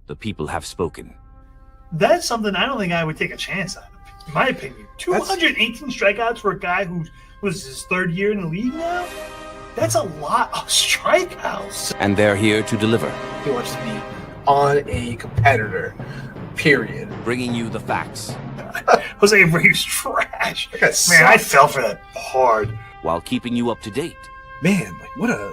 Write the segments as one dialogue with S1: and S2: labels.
S1: The people have spoken.
S2: That's something I don't think I would take a chance on, in my opinion. 218 strikeouts for a guy who was his third year in the league now? That's a lot of strikeouts.
S1: And they're here to deliver.
S3: He wants to be on a competitor, period.
S1: Bringing you the facts.
S2: Jose Abreu's trash. Man, I fell for that hard.
S1: While keeping you up to date.
S3: Man, like what a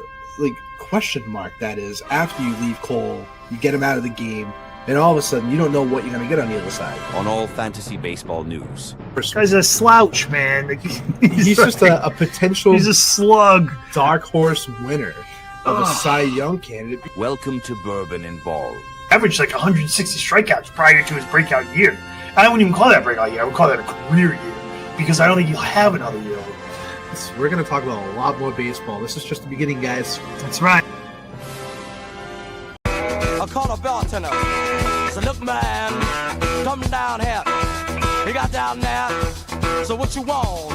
S3: question mark that is. After you leave Cole, you get him out of the game, and all of a sudden you don't know what you're going to get on the other side.
S1: On all fantasy baseball news.
S2: This guy's a slouch, man.
S3: He's just a potential.
S2: He's a slug.
S3: Dark horse winner of a Cy Young candidate.
S1: Welcome to Bourbon N Ball.
S2: Averaged like 160 strikeouts prior to his breakout year. I wouldn't even call that a breakout year. I would call that a career year because I don't think he'll have another year.
S3: We're going to talk about a lot more baseball. This is just the beginning, guys.
S2: That's right.
S4: I call a bartender. So look, man, come down here. He got down there. So what you want?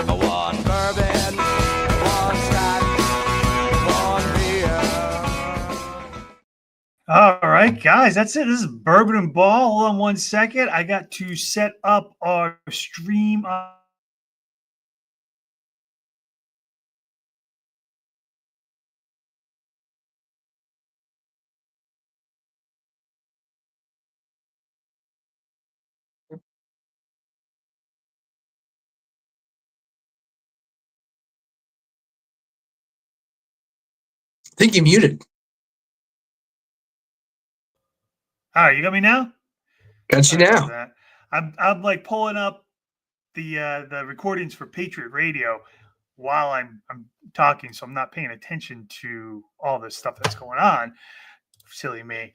S4: One bourbon, one scotch, one beer.
S2: All right, guys, that's it. This is Bourbon N Ball. Hold on 1 second. I got to set up our stream.
S3: I think you muted.
S2: All right, you got me now?
S3: Got you now.
S2: I'm like pulling up the recordings for Patriot Radio while I'm talking, so I'm not paying attention to all this stuff that's going on. Silly me.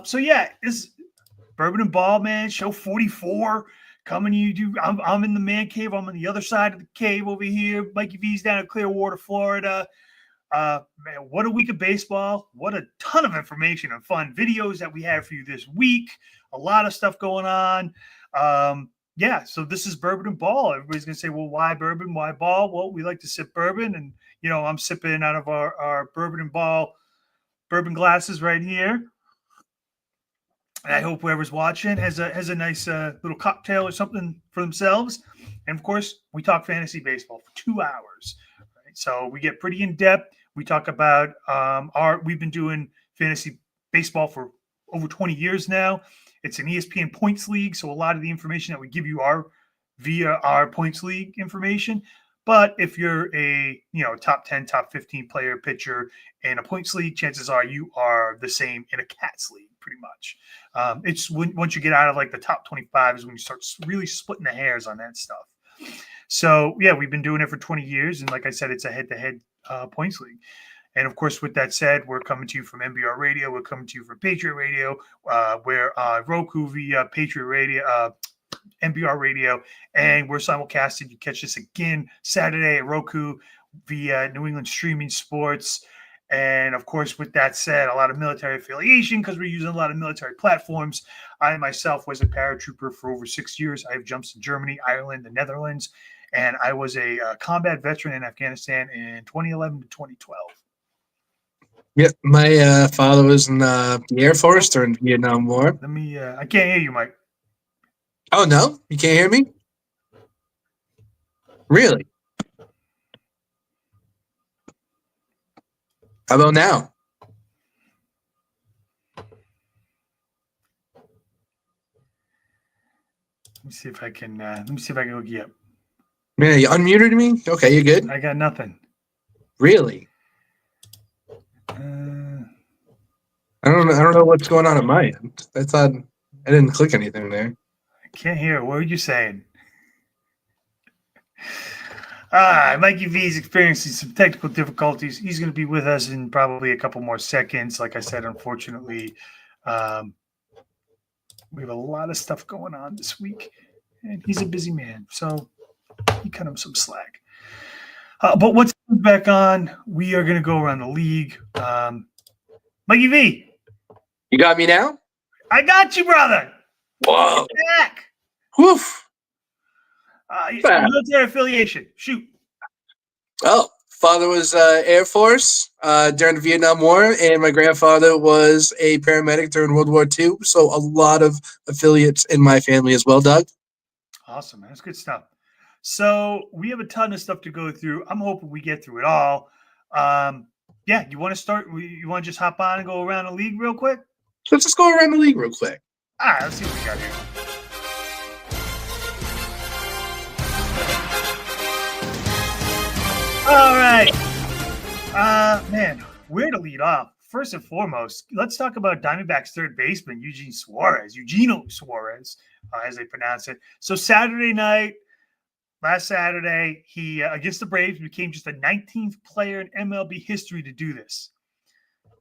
S2: So yeah, this Bourbon N Ball, man, show 44 coming to you. I'm in the man cave. I'm on the other side of the cave over here. Mikey V's down in Clearwater, Florida. Man, what a week of baseball. What a ton of information and fun videos that we have for you this week. A lot of stuff going on. Yeah, so this is Bourbon N Ball. Everybody's going to say, well, why bourbon? Why ball? Well, we like to sip bourbon. And, you know, I'm sipping out of our Bourbon N Ball bourbon glasses right here. And I hope whoever's watching has a nice little cocktail or something for themselves. And, of course, we talk fantasy baseball for 2 hours. Right? So we get pretty in-depth. We talk about we've been doing fantasy baseball for over 20 years now. It's an ESPN points league, so a lot of the information that we give you are via our points league information. But if you're a top 10, top 15 player pitcher in a points league, chances are you are the same in a cats league, pretty much. It's once you get out of like the top 25 is when you start really splitting the hairs on that stuff. So yeah, we've been doing it for 20 years, and like I said, it's a head-to-head points league. And of course, with that said, we're coming to you from MBR Radio. We're coming to you from Patriot Radio. We're Roku via Patriot Radio, MBR Radio, and we're simulcasted. You catch this again Saturday at Roku via New England Streaming Sports. And of course, with that said, a lot of military affiliation because we're using a lot of military platforms. I myself was a paratrooper for over 6 years. I have jumps in Germany, Ireland, the Netherlands, and I was a combat veteran in Afghanistan in 2011 to 2012.
S3: Yeah, my father was in the Air Force during the Vietnam War.
S2: Let me. I can't hear you, Mike.
S3: Oh no, you can't hear me? Really? How about now?
S2: Let me see if I can. Hook you up.
S3: Man, you unmuted me? Okay, you good?
S2: I got nothing.
S3: Really? I don't know what's going on at my end. I thought I didn't click anything there.
S2: I can't hear. What were you saying? Mikey V is experiencing some technical difficulties. He's going to be with us in probably a couple more seconds. Like I said, unfortunately, we have a lot of stuff going on this week, and he's a busy man, so he cut him some slack. But once he's back on, we are going to go around the league. Mikey V.
S3: You got me now?
S2: I got you, brother.
S3: Whoa.
S2: Back.
S3: Woof.
S2: Military affiliation. Shoot.
S3: Oh, Father was Air Force during the Vietnam War, and my grandfather was a paramedic during World War II. So a lot of affiliates in my family as well, Doug.
S2: Awesome, man. That's good stuff. So we have a ton of stuff to go through. I'm hoping we get through it all. Yeah, you want to start? You want to just hop on and go around the league real quick?
S3: Let's just go around the league real quick.
S2: Let's see what we got here. All right. Man, where to lead off? First and foremost, let's talk about Diamondbacks third baseman, Eugenio Suarez, as they pronounce it. So last Saturday, he, against the Braves, became just the 19th player in MLB history to do this.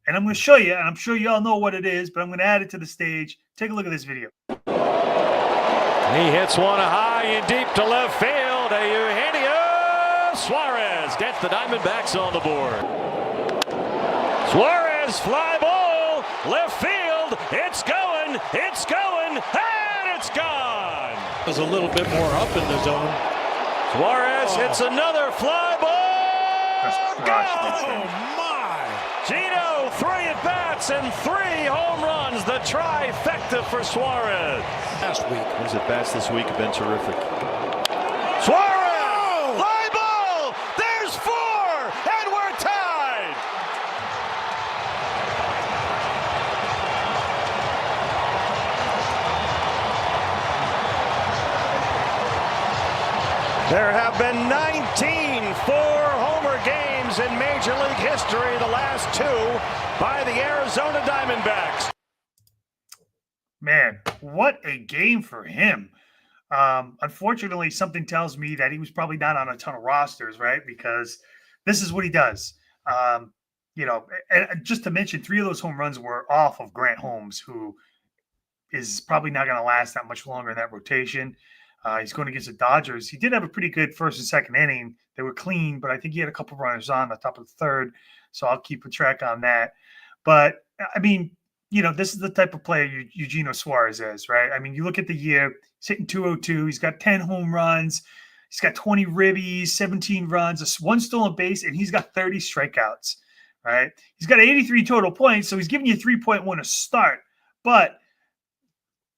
S2: And I'm going to show you, and I'm sure you all know what it is, but I'm going to add it to the stage. Take a look at this video.
S5: He hits one high and deep to left field. Eugenio Suarez gets the Diamondbacks on the board. Suarez, fly ball, left field. It's going, and it's gone.
S6: Was a little bit more up in the zone.
S5: Suarez hits another fly ball.
S2: That's
S5: my! Gino, 3 at-bats and 3 home runs. The trifecta for Suarez.
S6: Last week.
S5: His at-bats this week have been terrific. Suarez! Fly ball! There's 4! And we're tied! There have been 19 four-homer games in Major League history, the last 2 by the Arizona Diamondbacks.
S2: Man, what a game for him. Unfortunately, something tells me that he was probably not on a ton of rosters, right? Because this is what he does. And just to mention, 3 of those home runs were off of Grant Holmes, who is probably not going to last that much longer in that rotation. He's going against the Dodgers. He did have a pretty good first and second inning. They were clean, but I think he had a couple runners on the top of the third. So I'll keep a track on that. But, I mean, this is the type of player Eugenio Suarez is, right? I mean, you look at the year, he's hitting 202. He's got 10 home runs. He's got 20 ribbies, 17 runs, 1 stolen base, and he's got 30 strikeouts, right? He's got 83 total points, so he's giving you 3.1 a start. But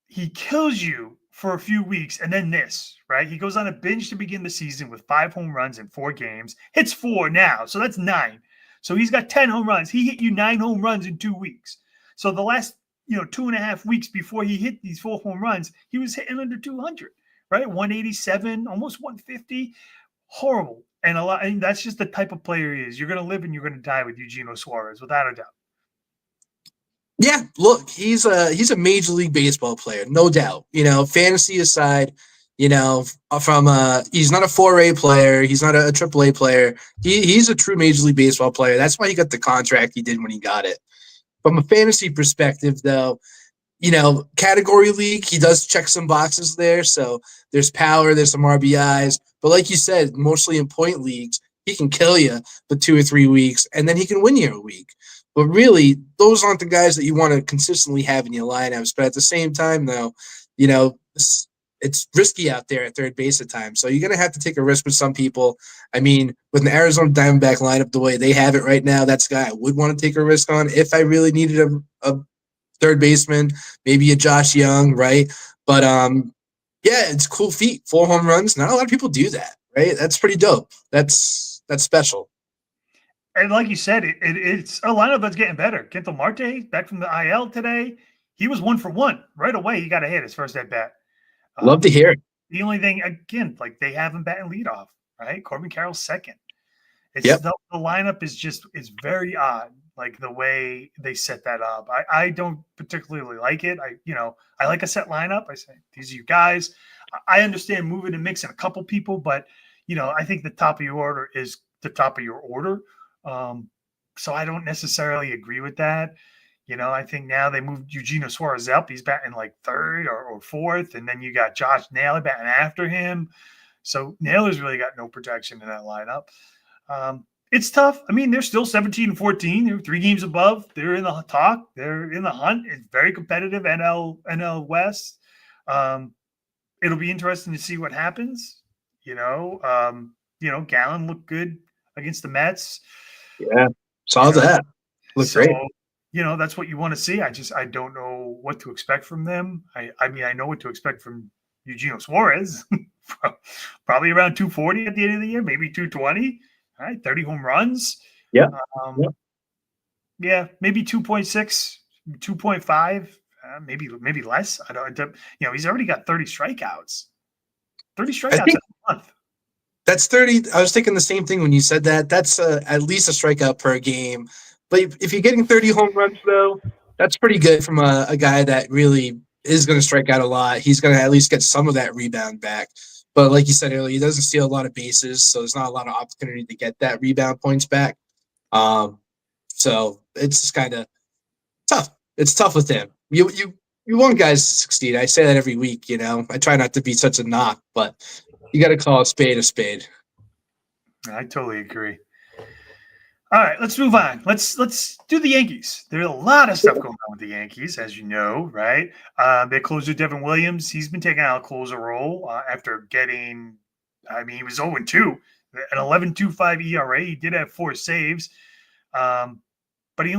S2: he kills you for a few weeks, and then this, right? He goes on a binge to begin the season with 5 home runs in 4 games. Hits 4 now, so that's 9. So he's got 10 home runs. He hit you 9 home runs in 2 weeks. So the last, 2.5 weeks before he hit these 4 home runs, he was hitting under 200, right? 187, almost 150. Horrible. And that's just the type of player he is. You're going to live and you're going to die with Eugenio Suarez, without a doubt.
S3: Yeah, look, he's a Major League Baseball player, no doubt. Fantasy aside, he's not a 4A player, he's not a AAA player. He's a true Major League Baseball player. That's why he got the contract he did when he got it. From a fantasy perspective, though, category league, he does check some boxes there. So there's power, there's some RBIs. But like you said, mostly in point leagues, he can kill you for 2 or 3 weeks, and then he can win you a week. But really, those aren't the guys that you want to consistently have in your lineups. But at the same time, though, it's risky out there at third base at times. So you're going to have to take a risk with some people. I mean, with an Arizona Diamondback lineup the way they have it right now, that's a guy I would want to take a risk on if I really needed a third baseman, maybe a Josh Young, right? But, yeah, it's a cool feat. 4 home runs. Not a lot of people do that, right? That's pretty dope. That's special.
S2: And like you said, it's a lineup that's getting better. Kento Marte, back from the IL today, he was 1 for 1. Right away, he got a hit his first at-bat.
S3: Love to hear it.
S2: The only thing, again, like they have him batting leadoff, right? Corbin Carroll's second.
S3: Yep.
S2: The lineup is very odd, like the way they set that up. I don't particularly like it. I like a set lineup. I say, these are you guys. I understand moving and mixing a couple people, but, I think the top of your order is the top of your order. So I don't necessarily agree with that. I think now they moved Eugenio Suarez up. He's batting like 3rd or 4th. And then you got Josh Naylor batting after him. So Naylor's really got no protection in that lineup. It's tough. I mean, they're still 17-14. They're 3 games above. They're in the talk. They're in the hunt. It's very competitive, NL West. It'll be interesting to see what happens. Gallen looked good against the Mets.
S3: Yeah, saw that. Looked
S2: So,
S3: great.
S2: that's what you want to see. I don't know what to expect from them. I mean, I know what to expect from Eugenio Suarez. Probably around 240 at the end of the year, maybe 220. All right, 30 home runs.
S3: Yeah.
S2: Um,
S3: Yep.
S2: Yeah, maybe 2.6, 2.5, maybe less. I don't. He's already got 30 strikeouts. 30
S3: I
S2: strikeouts
S3: think
S2: a month.
S3: that's 30. I was thinking the same thing when you said that. That's at least a strikeout per game. But if you're getting 30 home runs, though, that's pretty good from a guy that really is going to strike out a lot. He's going to at least get some of that rebound back. But like you said earlier, he doesn't steal a lot of bases, so there's not a lot of opportunity to get that rebound points back. So it's just kind of tough. It's tough with him. You want guys to succeed. I say that every week. I try not to be such a knock, but you got to call a spade a spade.
S2: I totally agree. All right, let's move on. Let's do the Yankees. There's a lot of stuff going on with the Yankees, as you know, right? Their closer, Devin Williams, he's been taking out a closer role after getting, he was 0-2, an 11.25 ERA. He did have 4 saves, but he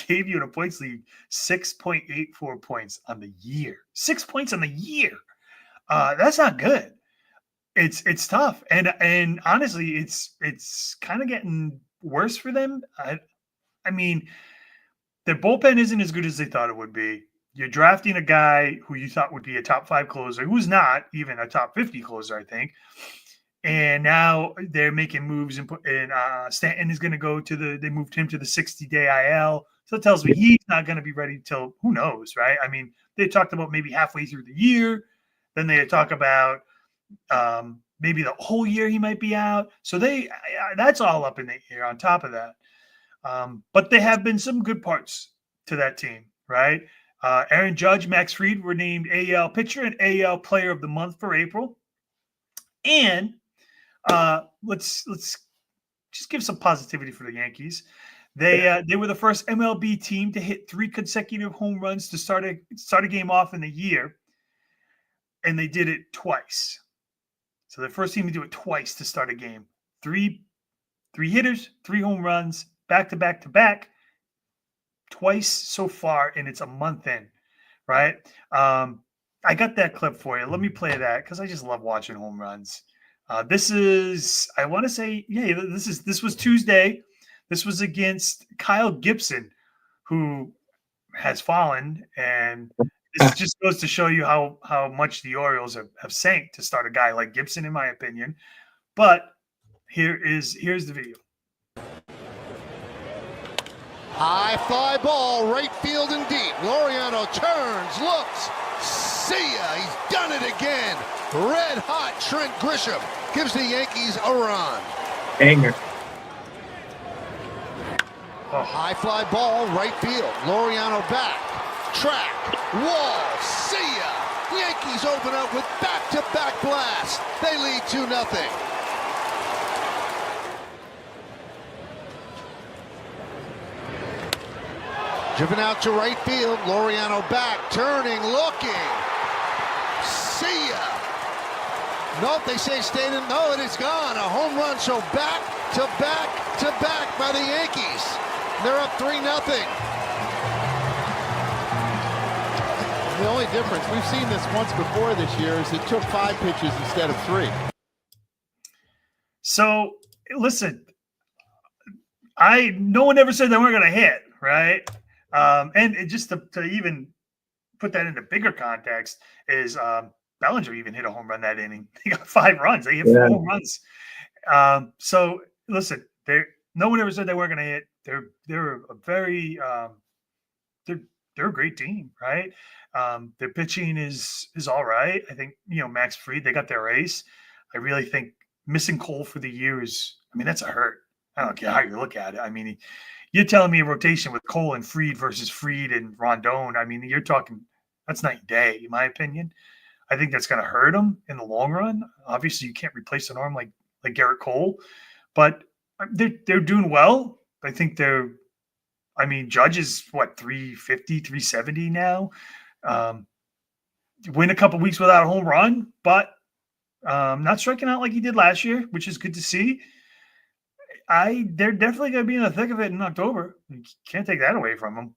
S2: gave you in a points league 6.84 points on the year. 6 points on the year. That's not good. It's tough, and honestly, it's kind of getting worse for them. I mean, their bullpen isn't as good as they thought it would be. You're drafting a guy who you thought would be a top 5 closer, who's not even a top 50 closer, I think. And now they're making moves, and Stanton is going to go they moved him to the 60-day IL. So it tells me he's not going to be ready till who knows, right? I mean, they talked about maybe halfway through the year. Then they talk about maybe the whole year he might be out. So that's all up in the air on top of that. But there have been some good parts to that team, right? Aaron Judge, Max Fried were named AL pitcher and AL player of the month for April. And let's just give some positivity for the Yankees. They were the first MLB team to hit 3 consecutive home runs to start a game off in the year. And they did it twice. So the first team to do it twice to start a game. Three hitters, 3 home runs, back to back to back, twice so far, and it's a month in, right? I got that clip for you. Let me play that because I just love watching home runs. This is, I want to say, this was Tuesday. This was against Kyle Gibson, who has fallen, and this just goes to show you how much the Orioles have sank to start a guy like Gibson, in my opinion. But here's the video.
S7: High fly ball, right field and deep. Laureano turns, looks, see ya, he's done it again. Red hot Trent Grisham gives the Yankees a run.
S3: Anger.
S7: High fly ball, right field. Laureano back, track, wall, see ya. Yankees open up with back-to-back blasts. They lead 2-0. Driven out to right field. Laureano back, turning, looking. See ya. Nope, they say stayed in. No, it is gone. A home run. So back to back to back by the Yankees. They're up 3-0.
S8: The only difference, we've seen this once before this year, is it took 5 pitches instead of 3.
S2: So listen, no one ever said they weren't going to hit, right? And just to even put that into bigger context is Bellinger even hit a home run that inning. He got 5 runs. They hit 4 home runs. So listen, no one ever said they weren't going to hit. They're a very they're a great team, right? Their pitching is all right. I think Max Fried, they got their ace. I really think missing Cole for the year that's a hurt. I don't care how you look at it. You're telling me a rotation with Cole and Fried versus Fried and Rondon. You're talking that's night and day, in my opinion. I think that's going to hurt them in the long run. Obviously, you can't replace an arm like Garrett Cole, but they're doing well. I think Judge is 350, 370 now. Win a couple weeks without a home run, but not striking out like he did last year, which is good to see. They're definitely going to be in the thick of it in October. You can't take that away from them.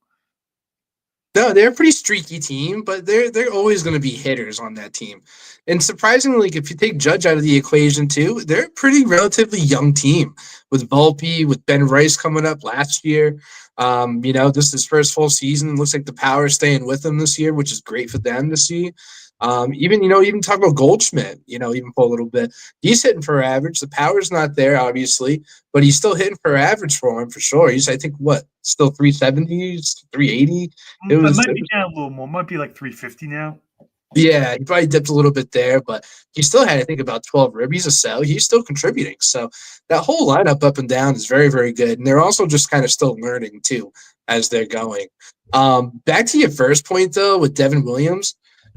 S3: No, they're a pretty streaky team, but they're always going to be hitters on that team. And surprisingly, if you take Judge out of the equation too, they're a pretty relatively young team with Volpe, with Ben Rice coming up last year. This is his first full season. Looks like the power is staying with him this year, which is great for them to see. Even talk about Goldschmidt, even for a little bit. He's hitting for average. The power's not there, obviously, but he's still hitting for average for him for sure. He's, I think, still 370s, 380.
S2: It might be down a little more. It might be like 350 now.
S3: Yeah, he probably dipped a little bit there, but he still had, I think, about 12 ribbies or so. He's still contributing. So that whole lineup up and down is very, very good. And they're also just kind of still learning, too, as they're going. Back to your first point, though, with Devin Williams,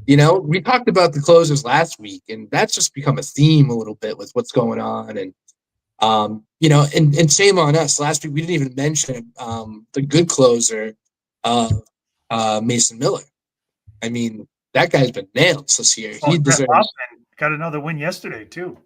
S3: we talked about the closers last week, and that's just become a theme a little bit with what's going on. And, and shame on us. Last week, we didn't even mention the good closer, Mason Miller. I mean, that guy's been nailed this year. He deserves.
S2: Got another win yesterday too.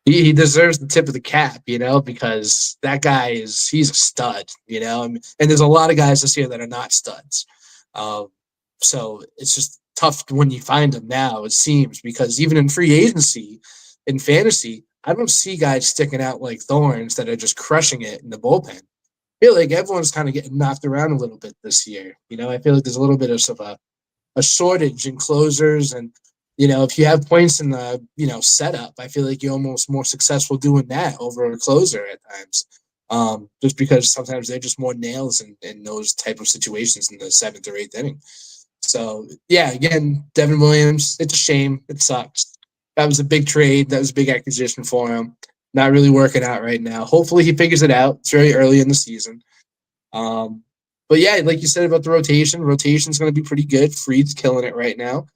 S3: He deserves the tip of the cap, because that guy he's a stud, and there's a lot of guys this year that are not studs. So it's just tough when you find them now, it seems, because even in free agency, in fantasy, I don't see guys sticking out like thorns that are just crushing it in the bullpen. I feel like everyone's kind of getting knocked around a little bit this year. I feel like there's a little bit of a shortage in closers, and if you have points in the setup, I feel like you're almost more successful doing that over a closer at times, just because sometimes they're just more nails in those type of situations in the 7th or 8th inning. So yeah, again, Devin Williams, it's a shame. It sucks. That was a big trade. That was a big acquisition for him. Not really working out right now. Hopefully he figures it out. It's very early in the season. But yeah, like you said about the rotation's going to be pretty good. Fried's killing it right now.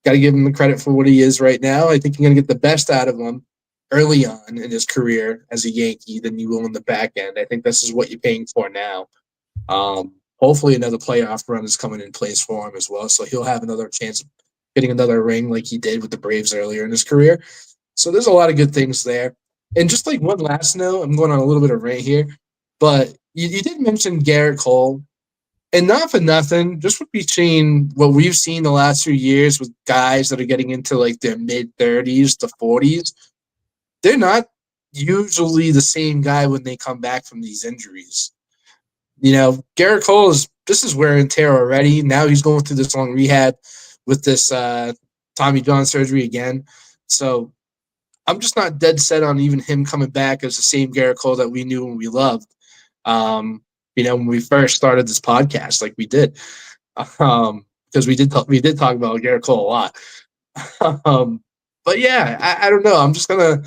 S3: Got to give him the credit for what he is right now. I think you're going to get the best out of him early on in his career as a Yankee than you will in the back end. I think this is what you're paying for now. Hopefully another playoff run is coming in place for him as well, so he'll have another chance of getting another ring like he did with the Braves earlier in his career. So there's a lot of good things there. And just like one last note, I'm going on a little bit of rant here, but you did mention Garrett Cole. And not for nothing, just between what we've seen the last few years with guys that are getting into like their mid-30s to 40s, they're not usually the same guy when they come back from these injuries. Garrett Cole this is wear and tear already. Now he's going through this long rehab with this Tommy John surgery again. So I'm just not dead set on even him coming back as the same Garrett Cole that we knew and we loved. When we first started this podcast, like we did, because we did talk about Garrett Cole a lot. But yeah, I don't know. I'm just gonna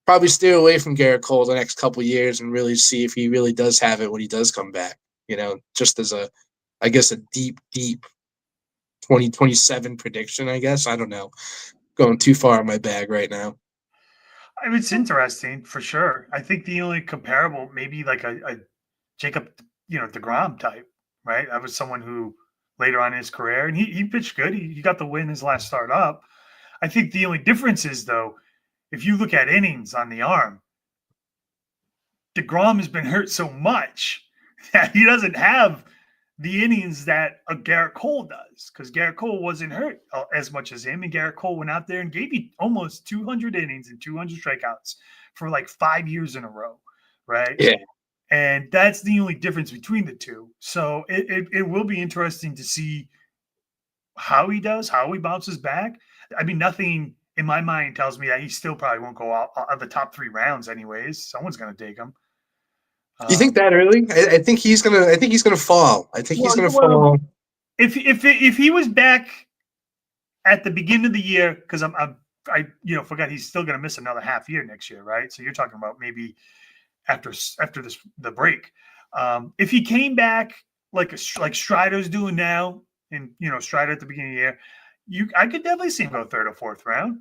S3: probably steer away from Garrett Cole the next couple of years and really see if he really does have it when he does come back. Just as a deep 2027 prediction. I guess I don't know. Going too far in my bag right now.
S2: It's interesting for sure. I think the only comparable, maybe like a Jacob, DeGrom type, right? That was someone who later on in his career, and he pitched good. He got the win his last start up. I think the only difference is, though, if you look at innings on the arm, DeGrom has been hurt so much that he doesn't have the innings that a Garrett Cole does, because Garrett Cole wasn't hurt as much as him, and Garrett Cole went out there and gave you almost 200 innings and 200 strikeouts for like 5 years in a row, right?
S3: Yeah.
S2: And that's the only difference between the two. So it will be interesting to see how he does, how he bounces back. I mean, nothing in my mind tells me that he still probably won't go out of the top 3 rounds anyways. Someone's going to take him.
S3: You think that early? I think he's gonna fall. I think he's gonna fall.
S2: If he was back at the beginning of the year, because I forgot he's still going to miss another half year next year, right? So you're talking about maybe after the break. If he came back like Strider's doing now, and Strider at the beginning of the year, I could definitely see him go 3rd or 4th round.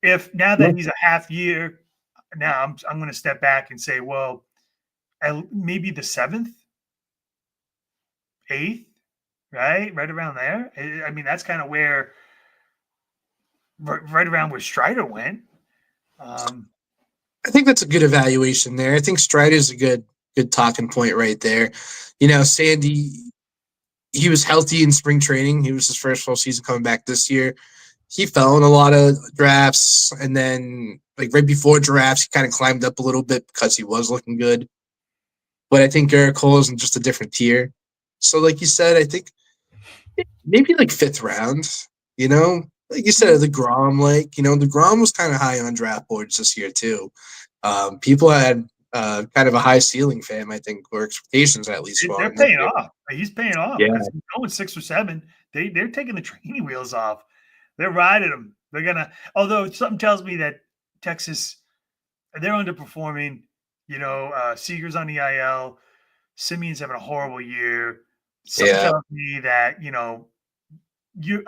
S2: If now that he's a half year, now I'm going to step back and say, well, maybe the 7th, 8th, right around there. I mean, that's kind of right around where Strider went.
S3: I think that's a good evaluation there. I think Strider's a good talking point right there. You know, Sandy, he was healthy in spring training. He was his first full season coming back this year. He fell in a lot of drafts, and then like right before drafts, he kind of climbed up a little bit because he was looking good. But I think Garrett Cole is in just a different tier. So, like you said, I think maybe like fifth round. You know, like you said, the Grom, the Grom was kind of high on draft boards this year too. People had kind of a high ceiling for him, I think, or expectations at least.
S2: They're paying off. He's paying off.
S3: Yeah.
S2: Because he's going 6 or 7. They're taking the training wheels off. They're riding him. They're gonna. Although something tells me that Texas, they're underperforming. You know, Seager's on the IL. Simeon's having a horrible year. Something tells me that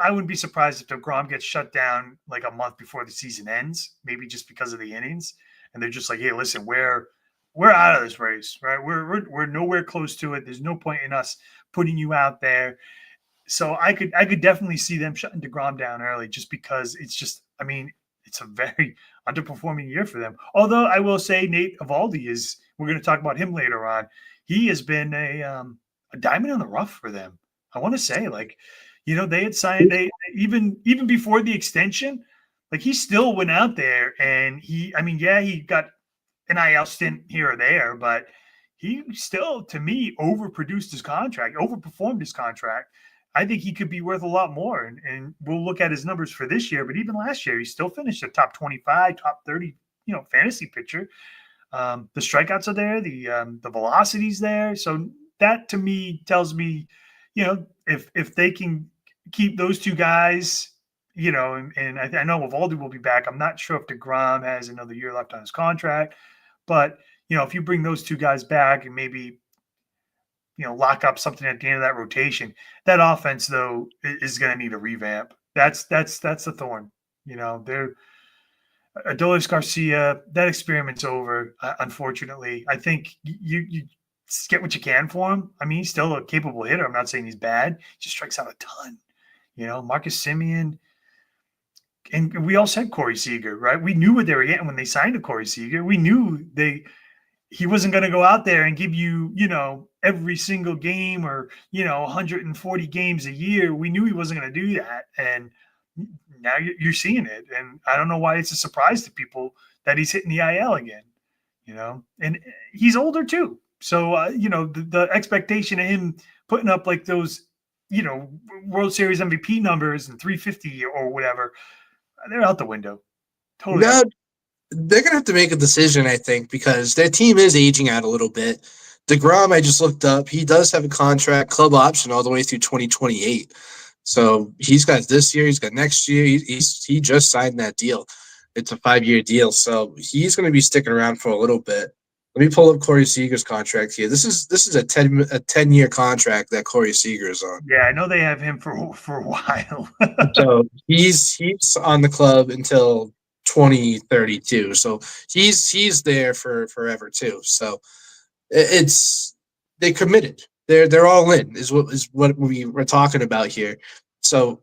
S2: I wouldn't be surprised if DeGrom gets shut down like a month before the season ends, maybe just because of the innings, and they're just like, "Hey, listen, we're out of this race, right? We're nowhere close to it. There's no point in us putting you out there." So I could definitely see them shutting DeGrom down early, just because it's a very underperforming year for them. Although I will say Nate Eovaldi we're going to talk about him later on. He has been a diamond in the rough for them. I want to say, they had signed even before the extension, like he still went out there and he got an IL stint here or there, but he still, to me, overproduced his contract, overperformed his contract. I think he could be worth a lot more. And we'll look at his numbers for this year, but even last year, he still finished a top 25, top 30, fantasy pitcher. The strikeouts are there, the velocity's there. So that to me tells me, if they can keep those two guys, and I know Eovaldi will be back. I'm not sure if DeGrom has another year left on his contract, but if you bring those two guys back and maybe lock up something at the end of that rotation, that offense though is going to need a revamp. That's the thorn. They're Adolis Garcia. That experiment's over. Unfortunately, I think you get what you can for him. I mean, he's still a capable hitter. I'm not saying he's bad. He just strikes out a ton. Marcus Semien. And we all said Corey Seager, right? We knew what they were getting when they signed to Corey Seager. We knew he wasn't going to go out there and give you, every single game or, 140 games a year. We knew he wasn't going to do that. And now you're seeing it. And I don't know why it's a surprise to people that he's hitting the IL again, and he's older too. So, the expectation of him putting up like those, World Series MVP numbers and 350 or whatever, they're out the window. Totally.
S3: No, they're going to have to make a decision, I think, because their team is aging out a little bit. DeGrom, I just looked up, he does have a contract, club option all the way through 2028. So he's got this year, he's got next year. He just signed that deal. It's a 5-year deal. So he's going to be sticking around for a little bit. Let me pull up Corey Seager's contract here. This is a 10-year contract that Corey Seager is on.
S2: Yeah, I know they have him for a while.
S3: So he's on the club until 2032. So he's there for forever too. So they committed. They're all in is what we were talking about here. So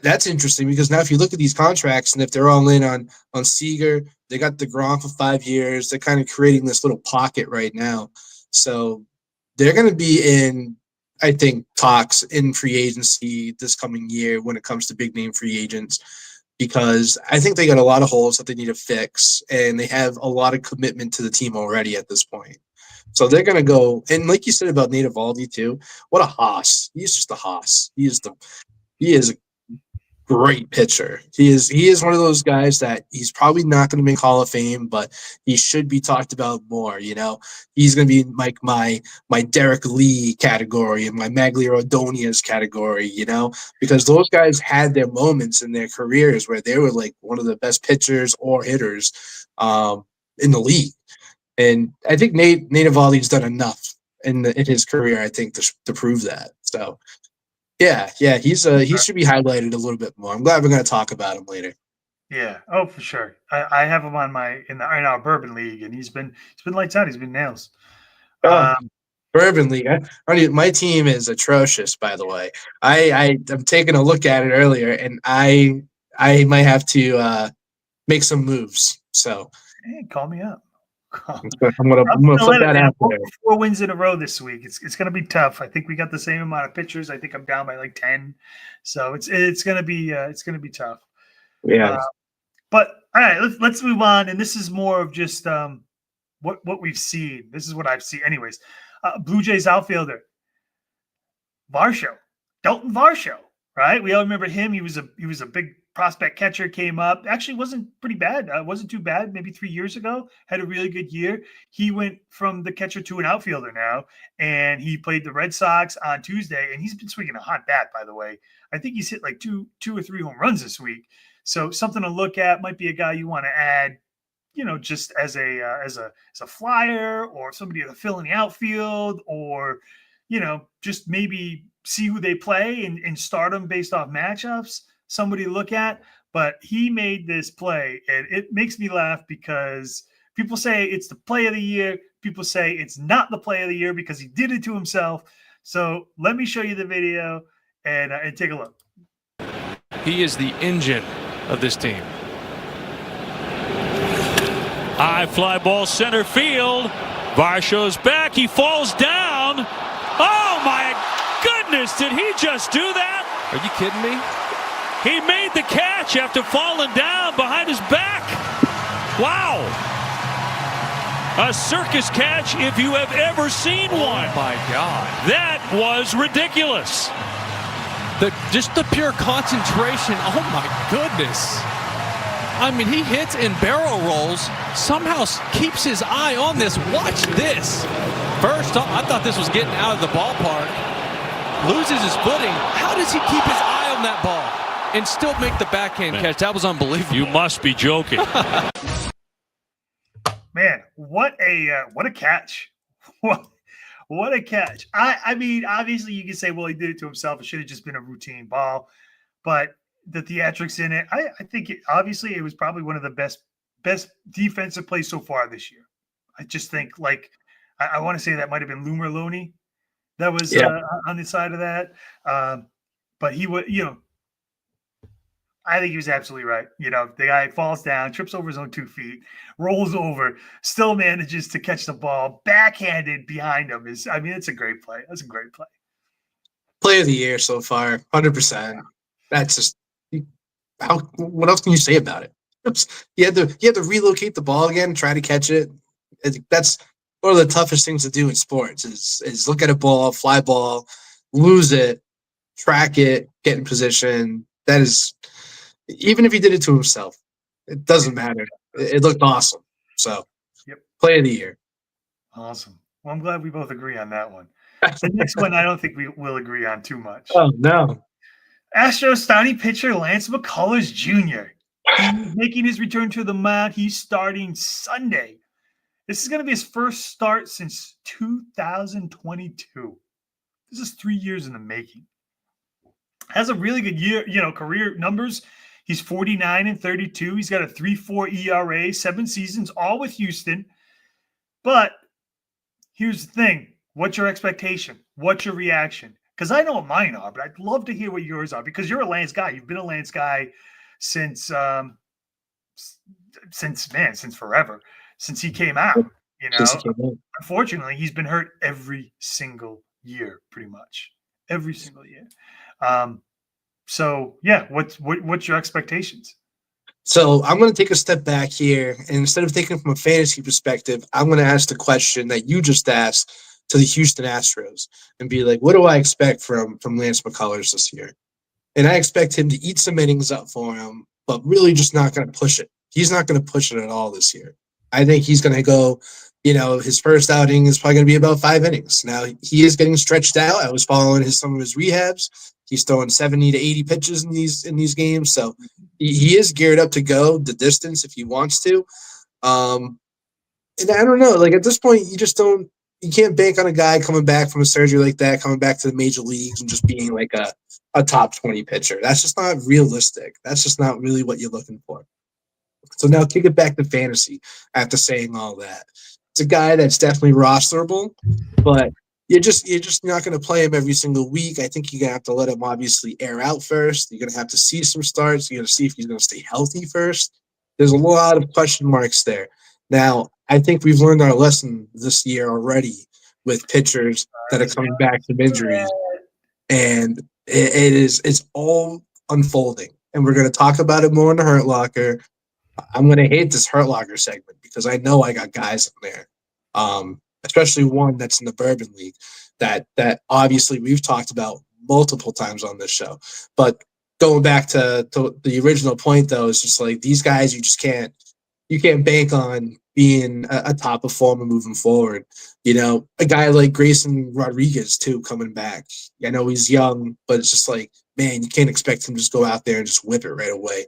S3: that's interesting because now if you look at these contracts and if they're all in on Seager, they got DeGrom for 5 years. They're kind of creating this little pocket right now. So they're going to be in, I think, talks in free agency this coming year when it comes to big name free agents, because I think they got a lot of holes that they need to fix, and they have a lot of commitment to the team already at this point. So they're going to go, and like you said about Nate Eovaldi too, what a hoss. He's just a hoss. He is a great pitcher. He is one of those guys that he's probably not going to make Hall of Fame, but he should be talked about more. He's going to be like my Derek Lee category and my Maglia Ordonez category. Because those guys had their moments in their careers where they were like one of the best pitchers or hitters in the league. And I think Nate Eovaldi's done enough in his career, I think, to prove that. So. Yeah, he should be highlighted a little bit more. I'm glad we're going to talk about him later.
S2: Yeah, for sure. I have him on in our Bourbon League, and he's been lights out. He's been nails.
S3: Bourbon League. My team is atrocious, by the way. I'm taking a look at it earlier, and I might have to make some moves. So
S2: Hey, call me up.
S3: I'm gonna put that out there.
S2: 4 wins in a row this week. It's gonna be tough. I think we got the same amount of pitchers. I think I'm down by like 10, so it's gonna be tough.
S3: Yeah.
S2: But all right, let's move on. And this is more of just what we've seen. This is what I've seen, anyways. Blue Jays outfielder Dalton Varsho, right? We all remember him. He was a big prospect catcher, came up. Actually, wasn't pretty bad. Wasn't too bad. Maybe 3 years ago, had a really good year. He went from the catcher to an outfielder now, and he played the Red Sox on Tuesday. And he's been swinging a hot bat, by the way. I think he's hit like two or three home runs this week. So something to look at. Might be a guy you want to add, just as a flyer or somebody to fill in the outfield, or just maybe see who they play and start them based off matchups. Somebody to look at. But he made this play, and it makes me laugh because people say it's the play of the year. People say it's not the play of the year because he did it to himself. So let me show you the video and take a look.
S9: He is the engine of this team. High fly ball center field. Varsho's back. He falls down. Oh my goodness! Did he just do that?
S10: Are you kidding me?
S9: He made the catch after falling down behind his back. Wow. A circus catch if you have ever seen one.
S10: Oh my God.
S9: That was ridiculous.
S10: Just the pure concentration. Oh my goodness. I mean, he hits and barrel rolls, somehow keeps his eye on this. Watch this. First off, I thought this was getting out of the ballpark. Loses his footing. How does he keep his eye on that ball and still make the backhand catch? That was unbelievable.
S9: You must be joking.
S2: Man, what a catch. What a catch. I mean, obviously you can say, well, he did it to himself. It should have just been a routine ball. But the theatrics in it, I think obviously it was probably one of the best defensive plays so far this year. I just think, I want to say that might have been Loomer Looney that was on the side of that. But he would, I think he was absolutely right. The guy falls down, trips over his own 2 feet, rolls over, still manages to catch the ball backhanded behind him. It's a great play. That's a great play.
S3: Play of the year so far, 100%. That's just what else can you say about it? You had to relocate the ball again, try to catch it. That's one of the toughest things to do in sports is look at a ball, fly ball, lose it, track it, get in position. That is, even if he did it to himself, it doesn't matter. It looked awesome. So, Play of the year.
S2: Awesome. Well, I'm glad we both agree on that one. The next one, I don't think we will agree on too much.
S3: Oh, no.
S2: Astros starting pitcher Lance McCullers Jr. He's making his return to the mound. He's starting Sunday. This is going to be his first start since 2022. This is 3 years in the making. Has a really good year, career numbers. He's 49-32. He's got a 3.4 ERA, 7 seasons, all with Houston. But here's the thing. What's your expectation? What's your reaction? Because I know what mine are, but I'd love to hear what yours are because you're a Lance guy. You've been a Lance guy since forever, since he came out. Unfortunately, he's been hurt every single year, pretty much every single year. What's your expectations?
S3: So I'm going to take a step back here, and instead of thinking from a fantasy perspective, I'm going to ask the question that you just asked to the Houston Astros and be like, what do I expect from Lance McCullers this year? And I expect him to eat some innings up for him, but really just not going to push it. He's not going to push it at all this year. I think he's going to go, his first outing is probably going to be about 5 innings. Now, he is getting stretched out. I was following some of his rehabs. He's throwing 70 to 80 pitches in these games. So he is geared up to go the distance if he wants to. And I don't know, at this point, you can't bank on a guy coming back from a surgery like that, coming back to the major leagues and just being like a top 20 pitcher. That's just not realistic. That's just not really what you're looking for. So now kick it back to fantasy after saying all that. It's a guy that's definitely rosterable, but you're just not going to play him every single week. I think you're going to have to let him obviously air out first. You're going to have to see some starts. You're going to see if he's going to stay healthy first. There's a lot of question marks there. Now, I think we've learned our lesson this year already with pitchers that are coming back from injuries, and it's all unfolding. And we're going to talk about it more in the Hurt Locker. I'm going to hate this Hurt Locker segment because I know I got guys in there, especially one that's in the Bourbon League that obviously we've talked about multiple times on this show. But going back to the original point, though, is just like these guys you can't bank on being a top performer moving forward. You know, a guy like Grayson Rodriguez too coming back. I know he's young, but it's just like, man, you can't expect him to just go out there and just whip it right away.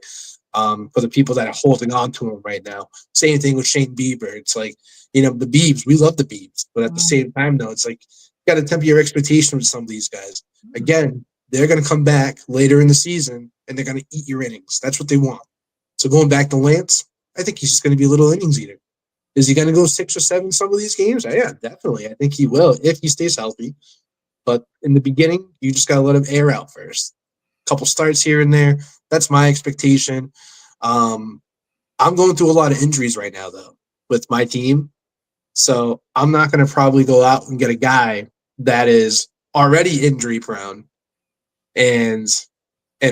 S3: For the people that are holding on to him right now. Same thing with Shane Bieber. It's like, you know, the Biebs, we love the Biebs, but at the same time, though, it's like you got to temper your expectations with some of these guys. Again, they're going to come back later in the season and they're going to eat your innings. That's what they want. So going back to Lance, I think he's just going to be a little innings eater. Is he going to go 6 or 7 some of these games? Yeah, definitely. I think he will if he stays healthy. But in the beginning, you just got to let him air out first. A couple starts here and there. That's my expectation. I'm going through a lot of injuries right now, though, with my team. So I'm not going to probably go out and get a guy that is already injury prone and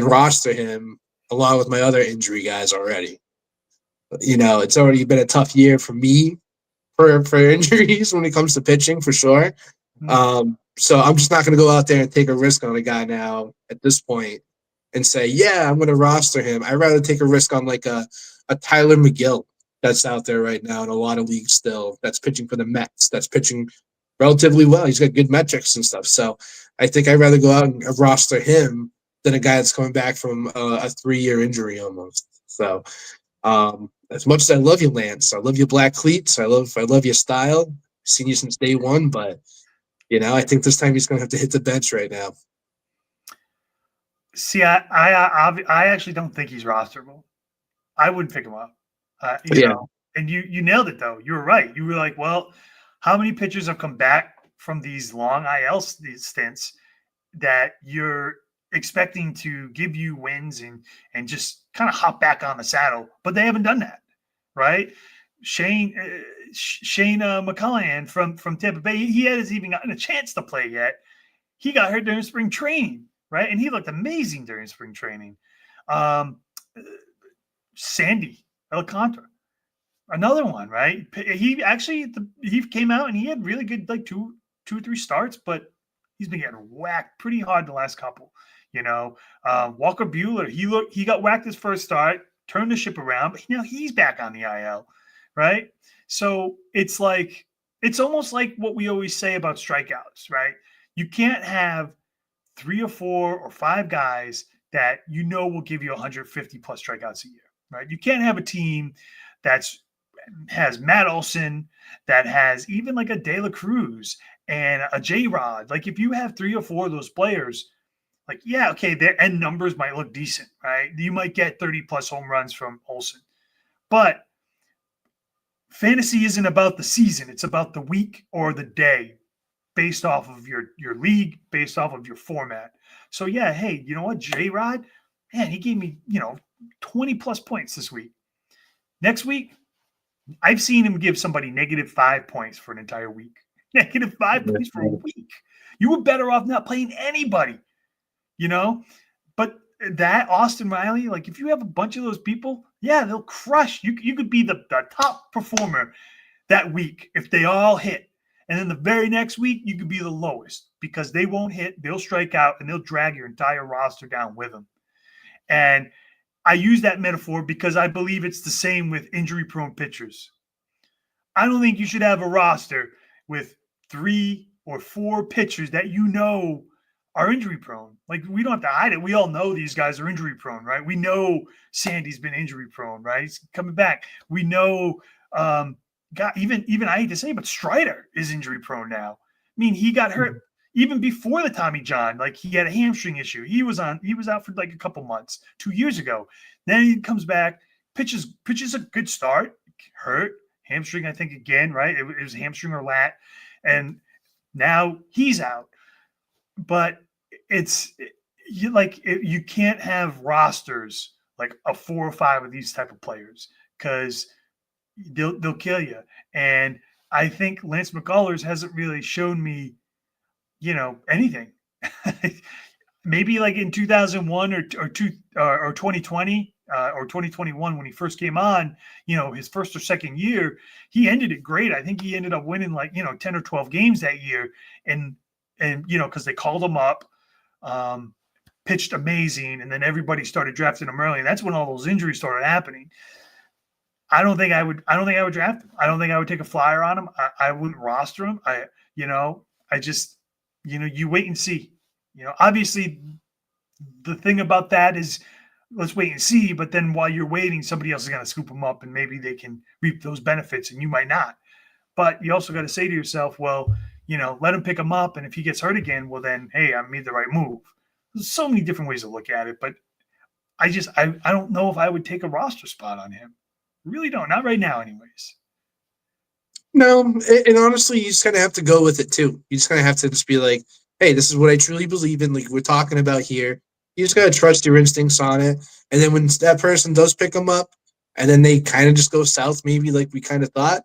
S3: roster him along with my other injury guys already. You know, it's already been a tough year for me for injuries when it comes to pitching, for sure. So I'm just not going to go out there and take a risk on a guy now at this point and say, yeah, I'm going to roster him. I'd rather take a risk on like a Tyler McGill that's out there right now in a lot of leagues still, that's pitching for the Mets, that's pitching relatively well. He's got good metrics and stuff. So I think I'd rather go out and roster him than a guy that's coming back from a 3-year injury almost. So as much as I love you, Lance, I love your black cleats. I love your style. I've seen you since day one, but you know, I think this time he's going to have to hit the bench right now.
S2: See, I actually don't think he's rosterable. I wouldn't pick him up. You know, and you nailed it though. You were right. You were like, well, how many pitchers have come back from these long IL stints that you're expecting to give you wins and just kind of hop back on the saddle, but they haven't done that, right? Shane McCullaghan from Tampa Bay, he hasn't even gotten a chance to play yet. He got hurt during spring training, right? And he looked amazing during spring training. Sandy Alcantara, another one, right? He actually he came out and he had really good like two or three starts, but he's been getting whacked pretty hard the last couple. You know, Walker Buehler, he got whacked his first start, turned the ship around, but now he's back on the IL, right? So it's like it's almost like what we always say about strikeouts, right? You can't have 3 or 4 or 5 guys that you know will give you 150 plus strikeouts a year, right? You can't have a team has Matt Olson, that has even like a De La Cruz and a J-Rod. Like if you have 3 or 4 of those players, like, yeah, okay, their end numbers might look decent, right? You might get 30 plus home runs from Olson. But fantasy isn't about the season. It's about the week or the day based off of your league, based off of your format. So, yeah, hey, you know what? J-Rod, man, he gave me, 20 plus points this week. Next week, I've seen him give somebody -5 points for an entire week. -5 points for a week. You were better off not playing anybody, But that Austin Riley, like if you have a bunch of those people, yeah, they'll crush. You could be the top performer that week if they all hit. And then the very next week, you could be the lowest because they won't hit, they'll strike out, and they'll drag your entire roster down with them. And I use that metaphor because I believe it's the same with injury-prone pitchers. I don't think you should have a roster with 3 or 4 pitchers that are injury-prone. Like, we don't have to hide it. We all know these guys are injury-prone, right? We know Sandy's been injury-prone, right? He's coming back. We know even I hate to say it, but Strider is injury-prone now. I mean, he got hurt even before the Tommy John. Like, he had a hamstring issue. He was out for like a couple months 2 years ago. Then he comes back, pitches a good start, hurt, hamstring, I think, again, right? It was hamstring or lat, and now he's out. But you can't have rosters like a 4 or 5 of these type of players because they'll kill you. And I think Lance McCullers hasn't really shown me, anything. Maybe like in 2001 or 2020 or 2021 when he first came on, his first or second year, he ended it great. I think he ended up winning 10 or 12 games that year, and because they called him up, pitched amazing, and then everybody started drafting him early, and that's when all those injuries started happening. I don't think I would draft him. I don't think I would take a flyer on him. I wouldn't roster him. You wait and see. Obviously the thing about that is let's wait and see, but then while you're waiting, somebody else is going to scoop them up and maybe they can reap those benefits and you might not. But you also got to say to yourself, well, let him pick him up. And if he gets hurt again, well then, hey, I made the right move. There's so many different ways to look at it, but I don't know if I would take a roster spot on him. Really don't. Not right now anyways.
S3: No, and honestly, you just kind of have to go with it too. You just kind of have to just be like, hey, this is what I truly believe in. Like we're talking about here. You just got to trust your instincts on it. And then when that person does pick them up and then they kind of just go south, maybe like we kind of thought,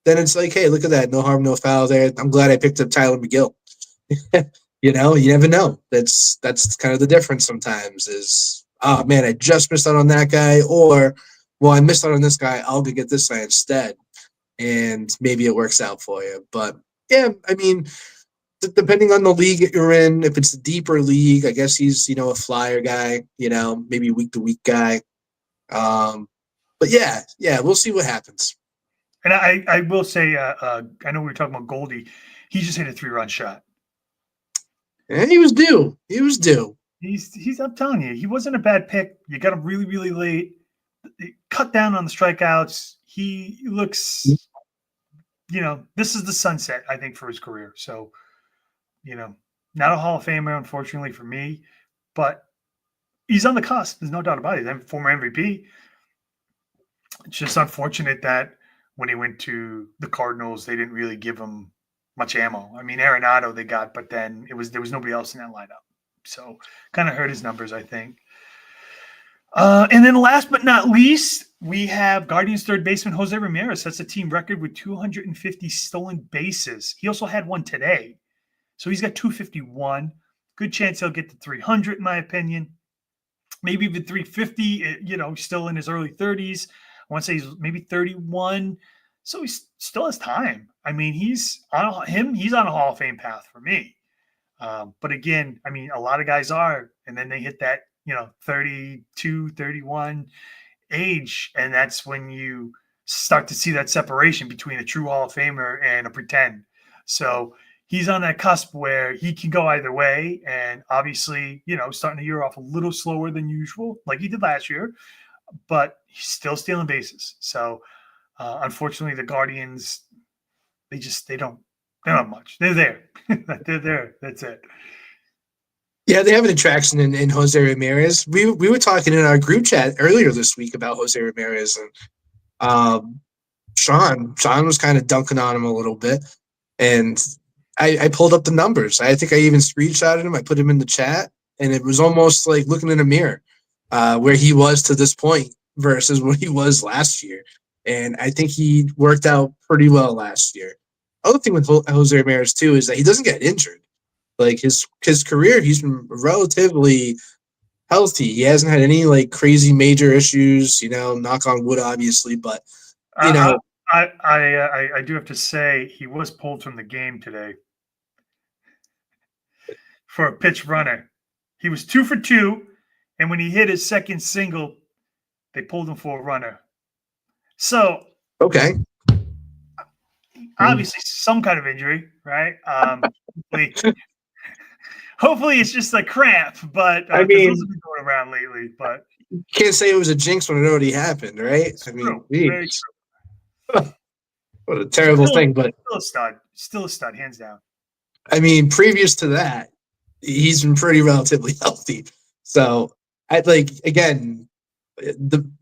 S3: then it's like, hey, look at that. No harm, no foul there. I'm glad I picked up Tyler McGill. You never know. That's kind of the difference sometimes is, oh, man, I just missed out on that guy. Or, well, I missed out on this guy. I'll go get this guy instead. And maybe it works out for you. But, yeah, I mean, depending on the league that you're in, if it's a deeper league, I guess he's, a flyer guy, maybe week-to-week guy. But, yeah, we'll see what happens.
S2: And I will say, I know we were talking about Goldie. He just hit a 3-run shot.
S3: And he was due.
S2: He's I'm telling you, he wasn't a bad pick. You got him really, really late. Cut down on the strikeouts. He looks, this is the sunset, I think, for his career. So, not a Hall of Famer, unfortunately, for me, but he's on the cusp. There's no doubt about it. He's former MVP. It's just unfortunate that when he went to the Cardinals, they didn't really give him much ammo. I mean, Arenado they got, but then there was nobody else in that lineup. So kind of hurt his numbers, I think. And then last but not least, we have Guardians third baseman Jose Ramirez. That's a team record with 250 stolen bases. He also had one today. So he's got 251. Good chance he'll get to 300, in my opinion. Maybe even 350, still in his early 30s. I want to say he's maybe 31. So he still has time. I mean, he's on a Hall of Fame path for me. But again, I mean, a lot of guys are, and then they hit that, 32, 31 age. And that's when you start to see that separation between a true Hall of Famer and a pretend. So he's on that cusp where he can go either way. And obviously, starting the year off a little slower than usual, like he did last year, but he's still stealing bases. So unfortunately, the Guardians, they don't have much. They're there. They're there. That's it.
S3: Yeah, they have an attraction in Jose Ramirez. We were talking in our group chat earlier this week about Jose Ramirez, and Sean was kind of dunking on him a little bit, and I pulled up the numbers. I think I even screenshotted him. I put him in the chat, and it was almost like looking in a mirror where he was to this point versus what he was last year. And I think he worked out pretty well last year. Other thing with Jose Ramirez, too, is that he doesn't get injured. Like his career, he's been relatively healthy. He hasn't had any like crazy major issues, knock on wood, obviously. But,
S2: I do have to say he was pulled from the game today for a pitch runner. He was 2 for 2. And when he hit his second single, they pulled him for a runner. So,
S3: okay.
S2: Obviously, some kind of injury, right? Hopefully, it's just a cramp, but
S3: I mean,
S2: those have been going around lately. But
S3: can't say it was a jinx when it already happened, right?
S2: I mean, very
S3: true. What a terrible thing, but
S2: still a stud, hands down.
S3: I mean, previous to that, he's been pretty relatively healthy. So, again,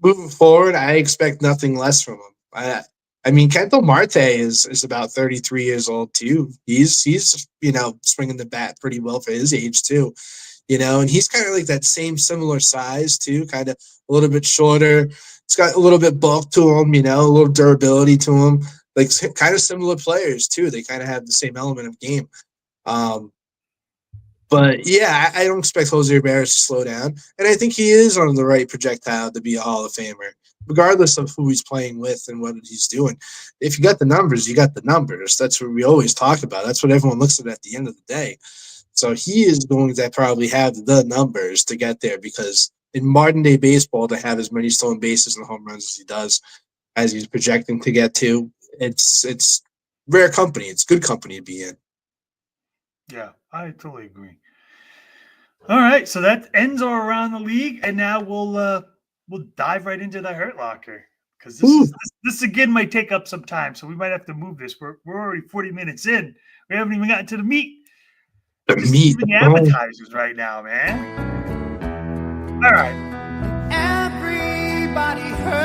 S3: moving forward, I expect nothing less from him. I mean, Kento Marte is about 33 years old too. He's swinging the bat pretty well for his age too, and he's kind of like that similar size too, kind of a little bit shorter, It's got a little bit bulk to him, a little durability to him. Like kind of similar players too. They kind of have the same element of game. But yeah, I don't expect Jose Ramirez to slow down, and I think he is on the right projectile to be a Hall of Famer, regardless of who he's playing with and what he's doing. If you got the numbers, you got the numbers. That's what we always talk about. That's what everyone looks at the end of the day. So he is going to probably have the numbers to get there, because in modern day baseball, to have as many stolen bases and home runs as he does, as he's projecting to get to, it's rare company. It's good company to be in.
S2: Yeah, I totally agree. All right, so that ends our around the league, and now we'll dive right into the Hurt Locker, because this again might take up some time, so we might have to move this. We're already 40 minutes in. We haven't even gotten to the meat. Just eating appetizers right now, man. All right.
S4: Everybody hurts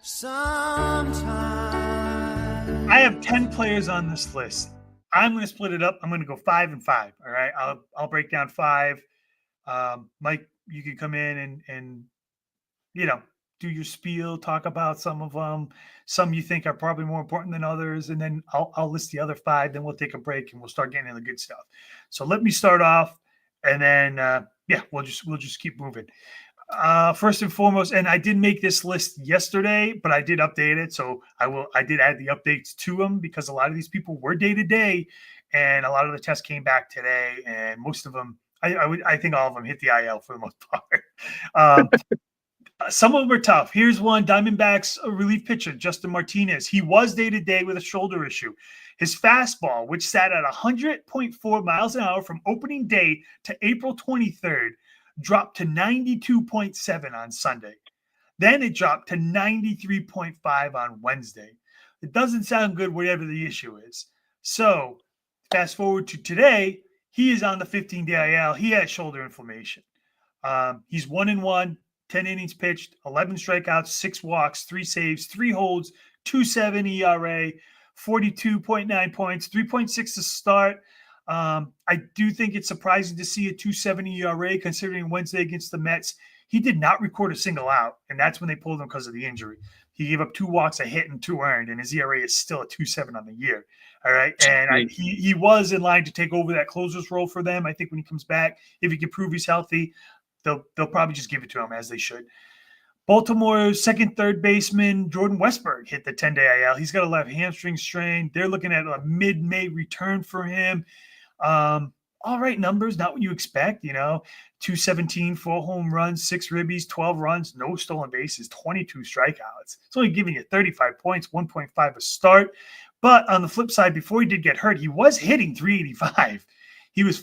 S4: sometimes.
S2: I have 10 players on this list. I'm going to split it up. I'm going to go 5 and 5. All right. I'll break down 5. Mike, you can come in and do your spiel, talk about some of them. Some you think are probably more important than others, and then I'll list the other 5. Then we'll take a break and we'll start getting into the good stuff. So let me start off, and then we'll just keep moving. First and foremost, and I did make this list yesterday, but I did update it. So I did add the updates to them, because a lot of these people were day to day, and a lot of the tests came back today, and most of them, I think all of them hit the IL for the most part. Some of them are tough. Here's one: Diamondbacks relief pitcher Justin Martinez. He was day to day with a shoulder issue. His fastball, which sat at 100.4 miles an hour from opening day to April 23rd, dropped to 92.7 on Sunday. Then it dropped to 93.5 on Wednesday. It doesn't sound good, whatever the issue is. So fast forward to today, he is on the 15-day IL. He has shoulder inflammation. He's 1-1, 10 innings pitched, 11 strikeouts, 6 walks, 3 saves, 3 holds, 2.7 ERA, 42.9 points, 3.6 to start. I do think it's surprising to see a 2.70 ERA, considering Wednesday against the Mets, he did not record a single out, and that's when they pulled him because of the injury. He gave up 2 walks, a hit, and 2 earned, and his ERA is still a 2.7 on the year. All right, and he was in line to take over that closer's role for them. I think when he comes back, if he can prove he's healthy, they'll probably just give it to him, as they should. Baltimore's second, third baseman Jordan Westburg hit the 10-day IL. He's got a left hamstring strain. They're looking at a mid-May return for him. All right numbers, not what you expect, 217, 4 home runs, 6 ribbies, 12 runs, no stolen bases, 22 strikeouts. It's only giving you 35 points, 1.5 a start. But on the flip side, before he did get hurt, he was hitting 385. He was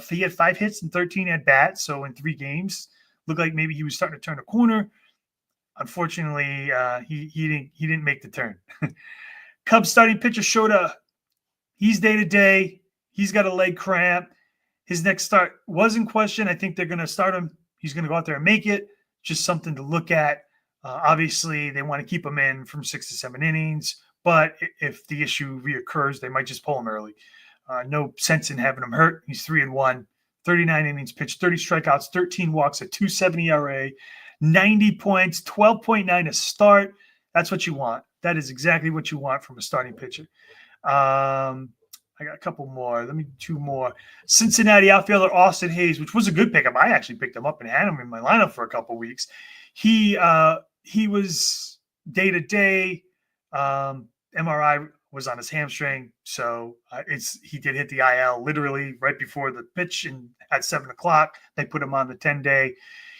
S2: he had 5 hits and 13 at bats. So in 3 games, looked like maybe he was starting to turn a corner. Unfortunately, he didn't make the turn. Cubs starting pitcher Shota, he's day to day. He's got a leg cramp. His next start was in question. I think they're going to start him. He's going to go out there and make it. Just something to look at. Obviously, they want to keep him in from 6 to 7 innings. But if the issue reoccurs, they might just pull him early. No sense in having him hurt. He's 3-1, 39 innings pitched, 30 strikeouts, 13 walks, a 2.70 ERA, 90 points, 12.9 a start. That's what you want. That is exactly what you want from a starting pitcher. I got a couple more. Let me do 2 more. Cincinnati outfielder Austin Hayes, which was a good pickup. I actually picked him up and had him in my lineup for a couple weeks. He was day to day. MRI was on his hamstring, so he did hit the IL literally right before the pitch, and at 7:00 they put him on the 10-day.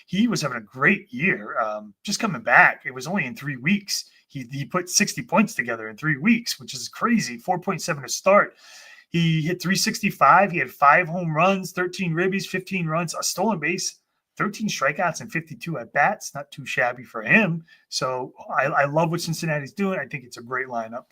S2: He was having a great year. Just coming back, it was only in 3 weeks. He put 60 points together in 3 weeks, which is crazy. 4.7 to start. He hit 365. He had 5 home runs, 13 ribbies, 15 runs, a stolen base, 13 strikeouts, and 52 at bats. Not too shabby for him. So I love what Cincinnati's doing. I think it's a great lineup.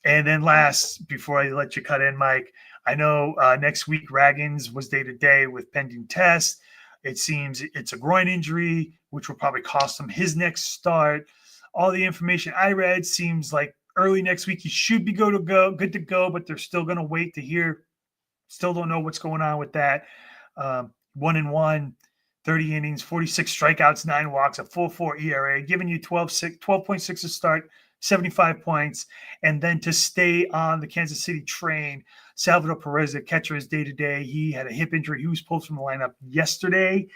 S2: And then last, before I let you cut in, Mike, I know next week Raggins was day to day with pending test. It seems it's a groin injury, which will probably cost him his next start. All the information I read seems like early next week he should be good to go, but they're still going to wait to hear. Still don't know what's going on with that. 1-1, 30 innings, 46 strikeouts, 9 walks, a 4.4 ERA, giving you 12.6 to start, 75 points. And then to stay on the Kansas City train, Salvador Perez, the catcher, is day-to-day. He had a hip injury. He was pulled from the lineup yesterday.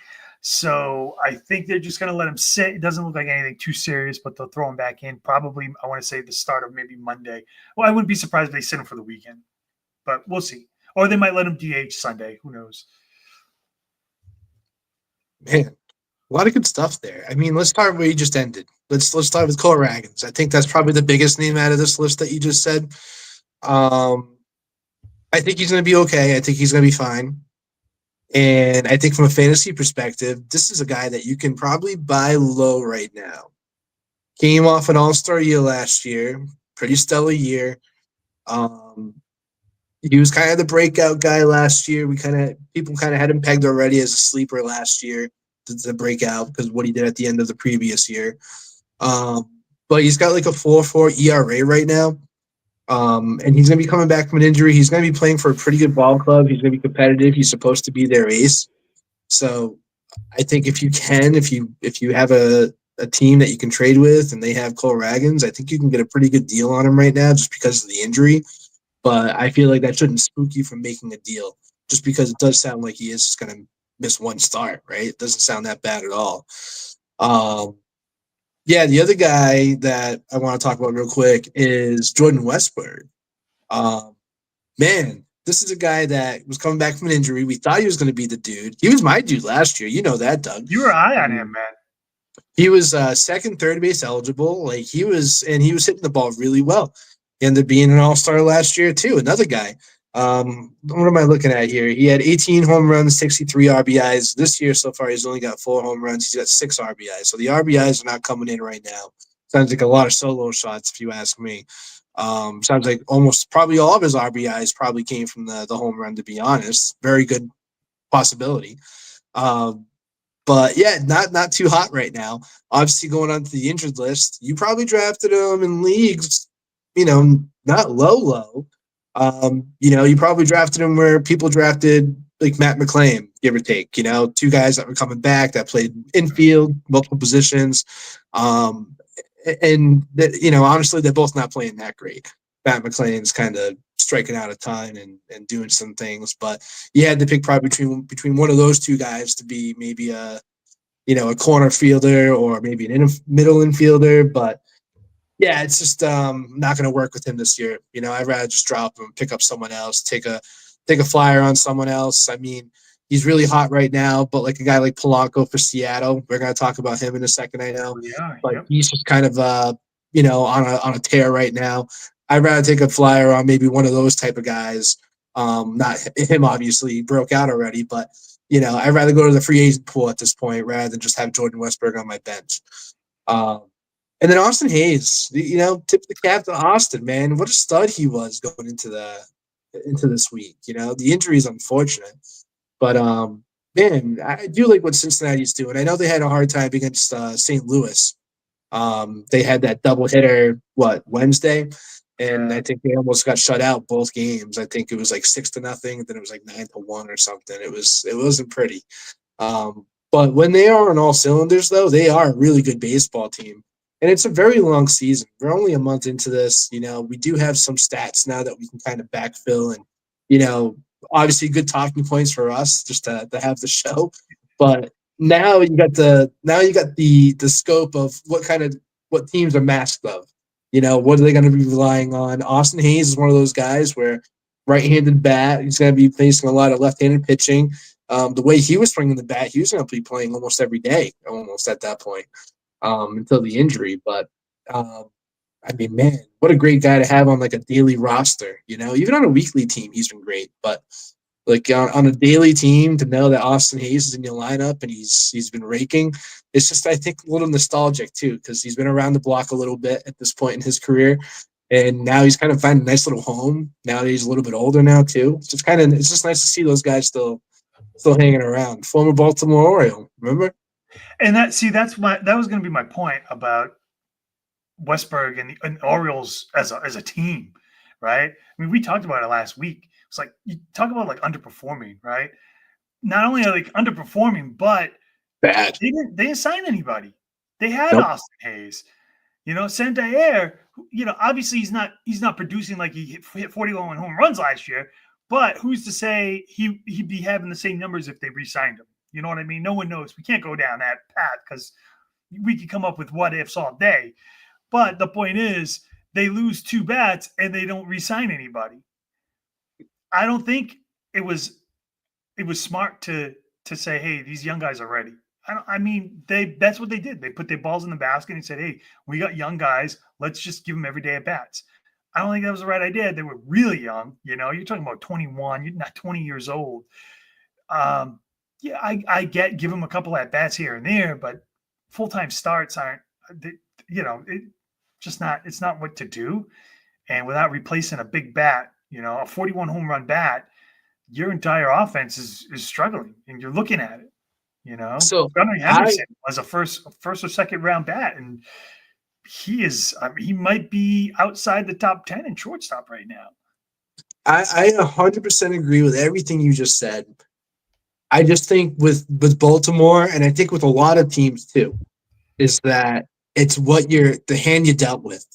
S2: So I think they're just going to let him sit. It doesn't look like anything too serious, but they'll throw him back in probably, I want to say, the start of maybe Monday. Well, I wouldn't be surprised if they sit him for the weekend, but we'll see. Or they might let him DH Sunday. Who knows?
S3: Man, a lot of good stuff there. I mean, let's start where you just ended. Let's start with Cole Ragans. I think that's probably the biggest name out of this list that you just said. I think he's going to be okay. I think he's going to be fine. And I think from a fantasy perspective, this is a guy that you can probably buy low right now. Came off an all-star year last year, pretty stellar year. He was kind of the breakout guy last year. People kind of had him pegged already as a sleeper last year to break out because of what he did at the end of the previous year. But he's got like a 4.4 ERA right now. And he's going to be coming back from an injury. He's going to be playing for a pretty good ball club. He's going to be competitive. He's supposed to be their ace. So I think if you have a team that you can trade with and they have Cole Ragans, I think you can get a pretty good deal on him right now just because of the injury. But I feel like that shouldn't spook you from making a deal just because it does sound like he is just going to miss one start, right? It doesn't sound that bad at all. Yeah, the other guy that I want to talk about real quick is Jordan Westburg. Man, this is a guy that was coming back from an injury. We thought he was going to be the dude. He was my dude last year. You know that, Doug.
S2: You were high on him, man.
S3: He was second, third base eligible. He was hitting the ball really well. He ended up being an all-star last year too. Another guy. What am I looking at here? He had 18 home runs, 63 RBIs. This year so far, he's only got 4 home runs. He's got 6 RBIs. So the RBIs are not coming in right now. Sounds like a lot of solo shots, if you ask me. Sounds like almost probably all of his RBIs probably came from the home run, to be honest. Very good possibility. But yeah, not too hot right now. Obviously going on to the injured list, you probably drafted him in leagues, not low. You probably drafted him where people drafted like Matt McClain, give or take, 2 guys that were coming back that played infield, multiple positions. Honestly, they're both not playing that great. Matt McClain's kind of striking out a ton and doing some things, but you had to pick probably between one of those 2 guys to be maybe a corner fielder or maybe a middle infielder, but yeah, it's just not going to work with him this year. I'd rather just drop him, pick up someone else, take a flyer on someone else. I mean, he's really hot right now, but like a guy like Polanco for Seattle, we're going to talk about him in a second, I know.
S2: Yeah,
S3: but He's just kind of on a tear right now. I'd rather take a flyer on maybe one of those type of guys. Not him, obviously, he broke out already, but I'd rather go to the free agent pool at this point rather than just have Jordan Westburg on my bench. And then Austin Hayes, tip the cap to Austin, man. What a stud he was going into this week. The injury is unfortunate, but man, I do like what Cincinnati's doing. I know they had a hard time against St. Louis. They had that double hitter Wednesday, and I think they almost got shut out both games. I think it was like 6-0, then it was like 9-1 or something. It wasn't pretty. But when they are on all cylinders, though, they are a really good baseball team. And it's a very long season. We're only a month into this. We do have some stats now that we can kind of backfill and, obviously good talking points for us just to have the show. But now you got the scope of what teams are masked of. What are they going to be relying on? Austin Hayes is one of those guys where right-handed bat, he's going to be facing a lot of left-handed pitching. The way he was swinging the bat, he was going to be playing almost every day, almost at that point. Until the injury, but I mean, man, what a great guy to have on like a daily roster. Even on a weekly team, he's been great. But like on a daily team, to know that Austin Hayes is in your lineup and he's been raking, it's just I think a little nostalgic too because he's been around the block a little bit at this point in his career, and now he's kind of finding a nice little home. Now that he's a little bit older now too, it's just nice to see those guys still hanging around. Former Baltimore Oriole, remember?
S2: And that was going to be my point about Westburg and Orioles as a team, right? I mean, we talked about it last week. It's like you talk about like underperforming, right? Not only are they underperforming, but
S3: Bad.
S2: They didn't sign anybody. They had
S3: Nope.
S2: Austin Hayes. Santander, obviously he's not producing like he hit 41 home runs last year, but who's to say he'd be having the same numbers if they re-signed him? You know what I mean? No one knows. We can't go down that path because we could come up with what ifs all day. But the point is, they lose 2 bats and they don't re-sign anybody. I don't think it was smart to say, hey, these young guys are ready. That's what they did. They put their balls in the basket and said, hey, we got young guys. Let's just give them every day at bats. I don't think that was the right idea. They were really young. You're talking about 21. You're not 20 years old. Yeah, I get give them a couple at bats here and there, but full-time starts aren't, it's not what to do. And without replacing a big bat, a 41 home run bat, your entire offense is struggling, and you're looking at it.
S3: So
S2: Gunnar Henderson was a first or second round bat, and he might be outside the top 10 in shortstop right now.
S3: I 100% agree with everything you just said. I just think with Baltimore, and I think with a lot of teams too, is that it's the hand you dealt with,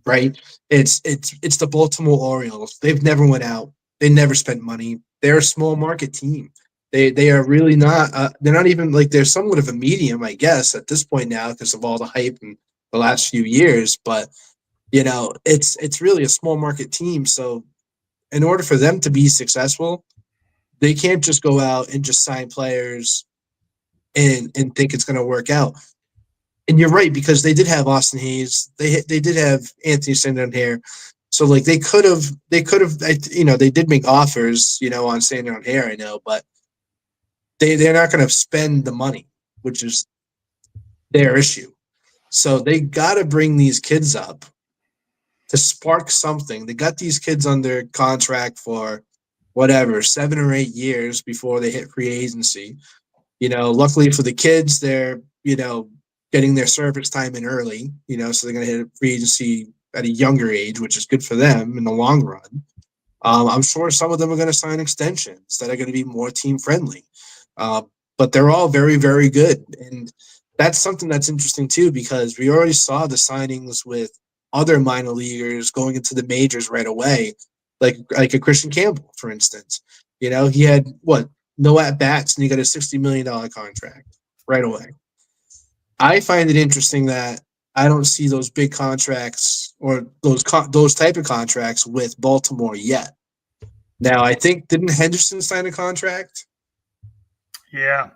S3: right? It's the Baltimore Orioles. They've never went out. They never spent money. They're a small market team. They are really not. They're not even like they're somewhat of a medium, I guess, at this point now because of all the hype in the last few years. But it's really a small market team. So in order for them to be successful, they can't just go out and just sign players and think it's going to work out. And you're right, because they did have Austin Hayes. They did have Anthony Santander. So like they could have, they did make offers, on Santander, I know, but they're not going to spend the money, which is their issue. So they got to bring these kids up to spark something. They got these kids under contract for whatever, 7 or 8 years before they hit free agency. Luckily for the kids, they're, getting their service time in early, so they're going to hit free agency at a younger age, which is good for them in the long run. I'm sure some of them are going to sign extensions that are going to be more team friendly. But they're all very, very good. And that's something that's interesting too, because we already saw the signings with other minor leaguers going into the majors right away, like a Christian Campbell, for instance. He had no at bats, and he got a $60 million contract right away. I find it interesting that I don't see those big contracts or those type of contracts with Baltimore yet. Now, I think didn't Henderson sign a contract?
S2: Yeah.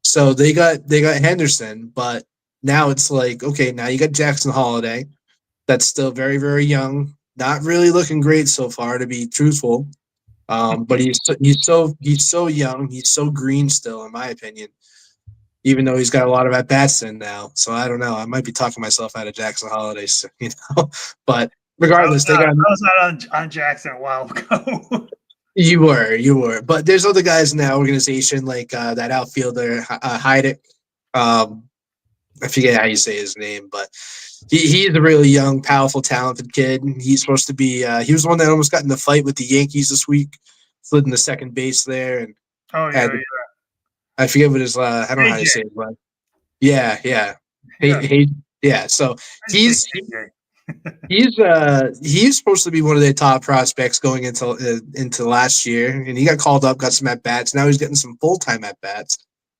S3: So they got Henderson, but now it's like, okay, now you got Jackson Holiday. That's still very, very young. Not really looking great so far, to be truthful. But he's so young. He's so green still, in my opinion. Even though he's got a lot of at bats in now, so I don't know. I might be talking myself out of Jackson Holiday, But regardless,
S2: I was not on Jackson a while ago.
S3: You were. But there's other guys in that organization, like that outfielder Heidick. I forget how you say his name, but he's a really young, powerful, talented kid. He's supposed to be. He was the one that almost got in the fight with the Yankees this week, slid in the second base there, and I forget what his. I don't know how to say his name. Yeah. Yeah. So he's supposed to be one of their top prospects going into last year, and he got called up, got some at bats. Now he's getting some full-time at bats.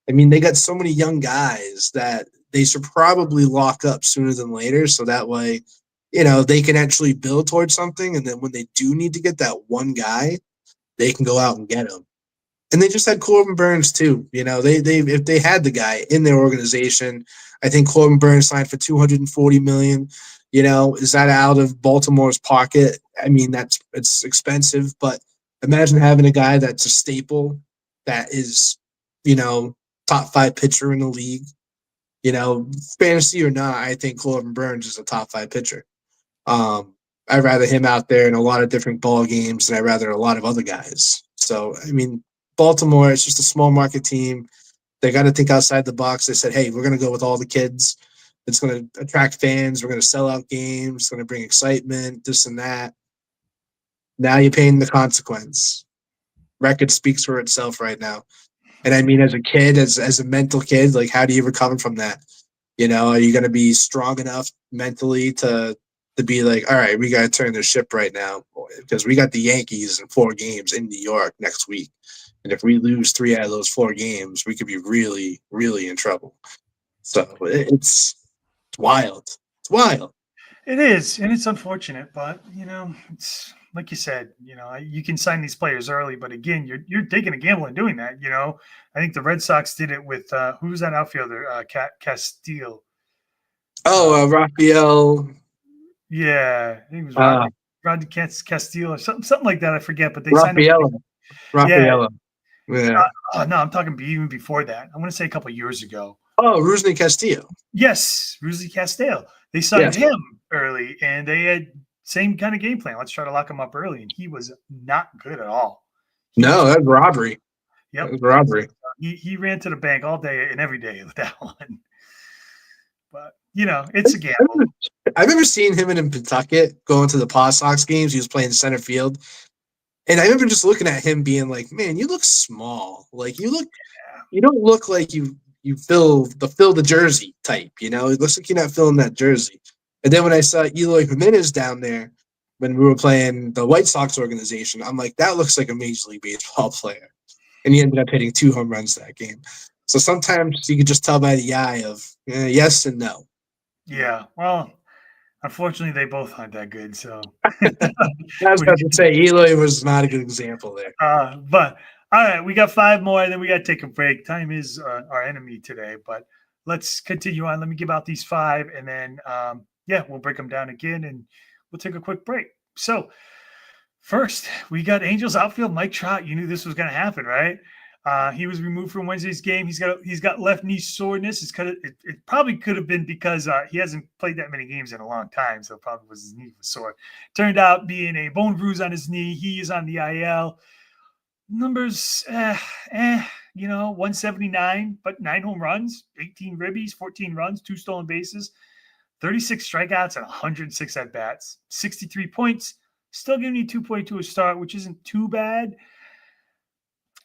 S3: I mean, they got so many young guys that they should probably lock up sooner than later, so that way, they can actually build towards something. And then when they do need to get that one guy, they can go out and get him. And they just had Corbin Burns too. If they had the guy in their organization, I think Corbin Burns signed for $240 million. Is that out of Baltimore's pocket? I mean, it's expensive, but imagine having a guy that's a staple that is, top 5 pitcher in the league. Fantasy or not, I think Corbin Burns is a top 5 pitcher. I'd rather him out there in a lot of different ball games than I'd rather a lot of other guys. So, I mean, Baltimore, it's just a small market team. They got to think outside the box. They said, hey, we're going to go with all the kids. It's going to attract fans. We're going to sell out games. It's going to bring excitement, this and that. Now you're paying the consequence. Record speaks for itself right now. And I mean, as a kid, as a mental kid, like, how do you recover from that? You know, are you going to be strong enough mentally to be like, all right, we got to turn the ship right now because we got the Yankees in 4 games in New York next week. And if we lose 3 out of those 4 games, we could be really, really in trouble. So it's wild. It's wild.
S2: It is, and it's unfortunate, but it's like you said. You can sign these players early, but again, you're taking a gamble and doing that. I think the Red Sox did it with who was that outfielder? Castile.
S3: Rafael.
S2: Yeah, I think it was Rodney Castile or something like that. I forget, but they signed him.
S3: Rafaela. Yeah.
S2: No, I'm talking even before that. I want to say a couple of years ago.
S3: Oh, Rusney Castillo.
S2: Yes, Rusney Castillo. They signed him early, and they had same kind of game plan. Let's try to lock him up early, and he was not good at all.
S3: No, that's robbery.
S2: Yep,
S3: that was robbery.
S2: He ran to the bank all day and every day with that one. But it's a gamble.
S3: I remember seeing him in Pawtucket going to the Paw Sox games. He was playing center field, and I remember just looking at him being like, "Man, you look small. Like you don't look like you fill the jersey type, It looks like you're not filling that jersey." And then when I saw Eloy Jimenez down there when we were playing the White Sox organization, I'm like, that looks like a Major League Baseball player. And he ended up hitting 2 home runs that game. So sometimes you could just tell by the eye of yes and no.
S2: Yeah, well, unfortunately, they both aren't that good. So
S3: I was about to say Eloy was not a good example there.
S2: But all right, we got 5 more, and then we got to take a break. Time is our enemy today, but let's continue on. Let me give out these 5, and then we'll break them down again, and we'll take a quick break. So first, we got Angels outfield Mike Trout. You knew this was going to happen, right? He was removed from Wednesday's game. He's got left knee soreness. It probably could have been because he hasn't played that many games in a long time, so it probably was his knee was sore. Turned out being a bone bruise on his knee. He is on the IL. Numbers, 179, but 9 home runs, 18 ribbies, 14 runs, 2 stolen bases, 36 strikeouts, and 106 at bats, 63 points. Still giving you 2.2 a start, which isn't too bad.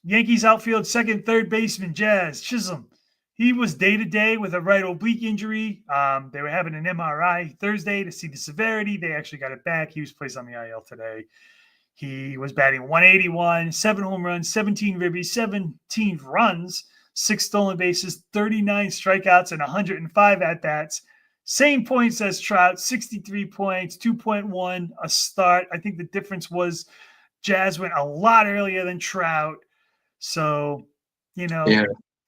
S2: Yankees outfield second, third baseman Jazz Chisholm. He was day-to-day with a right oblique injury. They were having an MRI Thursday to see the severity. They actually got it back. He was placed on the IL today. He was batting 181, 7 home runs, 17 ribbies, 17 runs, 6 stolen bases, 39 strikeouts, and 105 at-bats. Same points as Trout, 63 points, 2.1 a start. I think the difference was Jazz went a lot earlier than Trout. So, take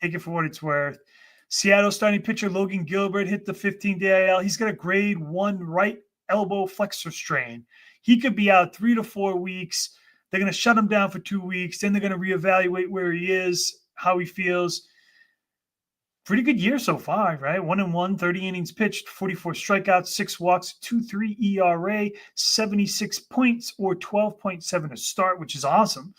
S2: it for what it's worth. Seattle starting pitcher Logan Gilbert hit the 15-day IL. He's got a grade 1 right elbow flexor strain. He could be out 3 to 4 weeks. They're going to shut him down for 2 weeks. Then they're going to reevaluate where he is, how he feels. Pretty good year so far, right? 1-1, 30 innings pitched, 44 strikeouts, 6 walks, 2.3 ERA, 76 points or 12.7 a start, which is awesome.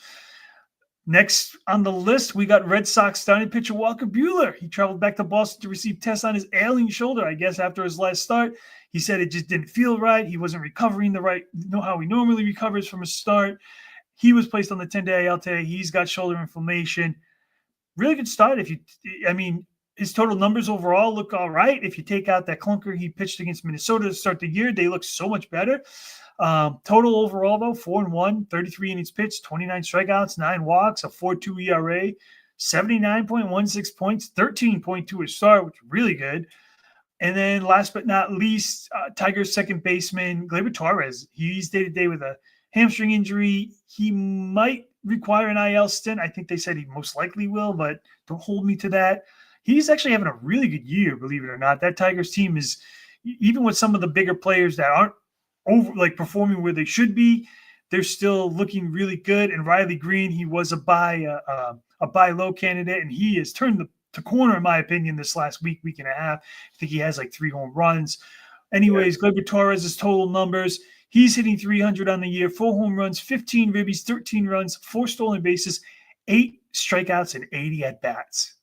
S2: Next on the list, we got Red Sox starting pitcher Walker Buehler. He traveled back to Boston to receive tests on his ailing shoulder, I guess, after his last start. He said it just didn't feel right. He wasn't recovering how he normally recovers from a start. He was placed on the 10-day IL today. He's got shoulder inflammation. Really good start. His total numbers overall look all right. If you take out that clunker he pitched against Minnesota to start the year, they look so much better. Total overall, though, 4-1, 33 innings pitched, 29 strikeouts, 9 walks, a 4.2 ERA, 79.16 points, 13.2 a start, which is really good. And then last but not least, Tigers second baseman Gleyber Torres. He's day-to-day with a hamstring injury. He might require an IL stint. I think they said he most likely will, but don't hold me to that. He's actually having a really good year, believe it or not. That Tigers team is, even with some of the bigger players that aren't performing where they should be, they're still looking really good. And Riley Green, he was a buy low candidate, and he has turned the corner, in my opinion, this last week and a half. I think he has like 3 home runs. Anyways, Gleyber Torres' total numbers, he's hitting 300 on the year, 4 home runs, 15 ribbies, 13 runs, 4 stolen bases, 8 strikeouts, and 80 at-bats.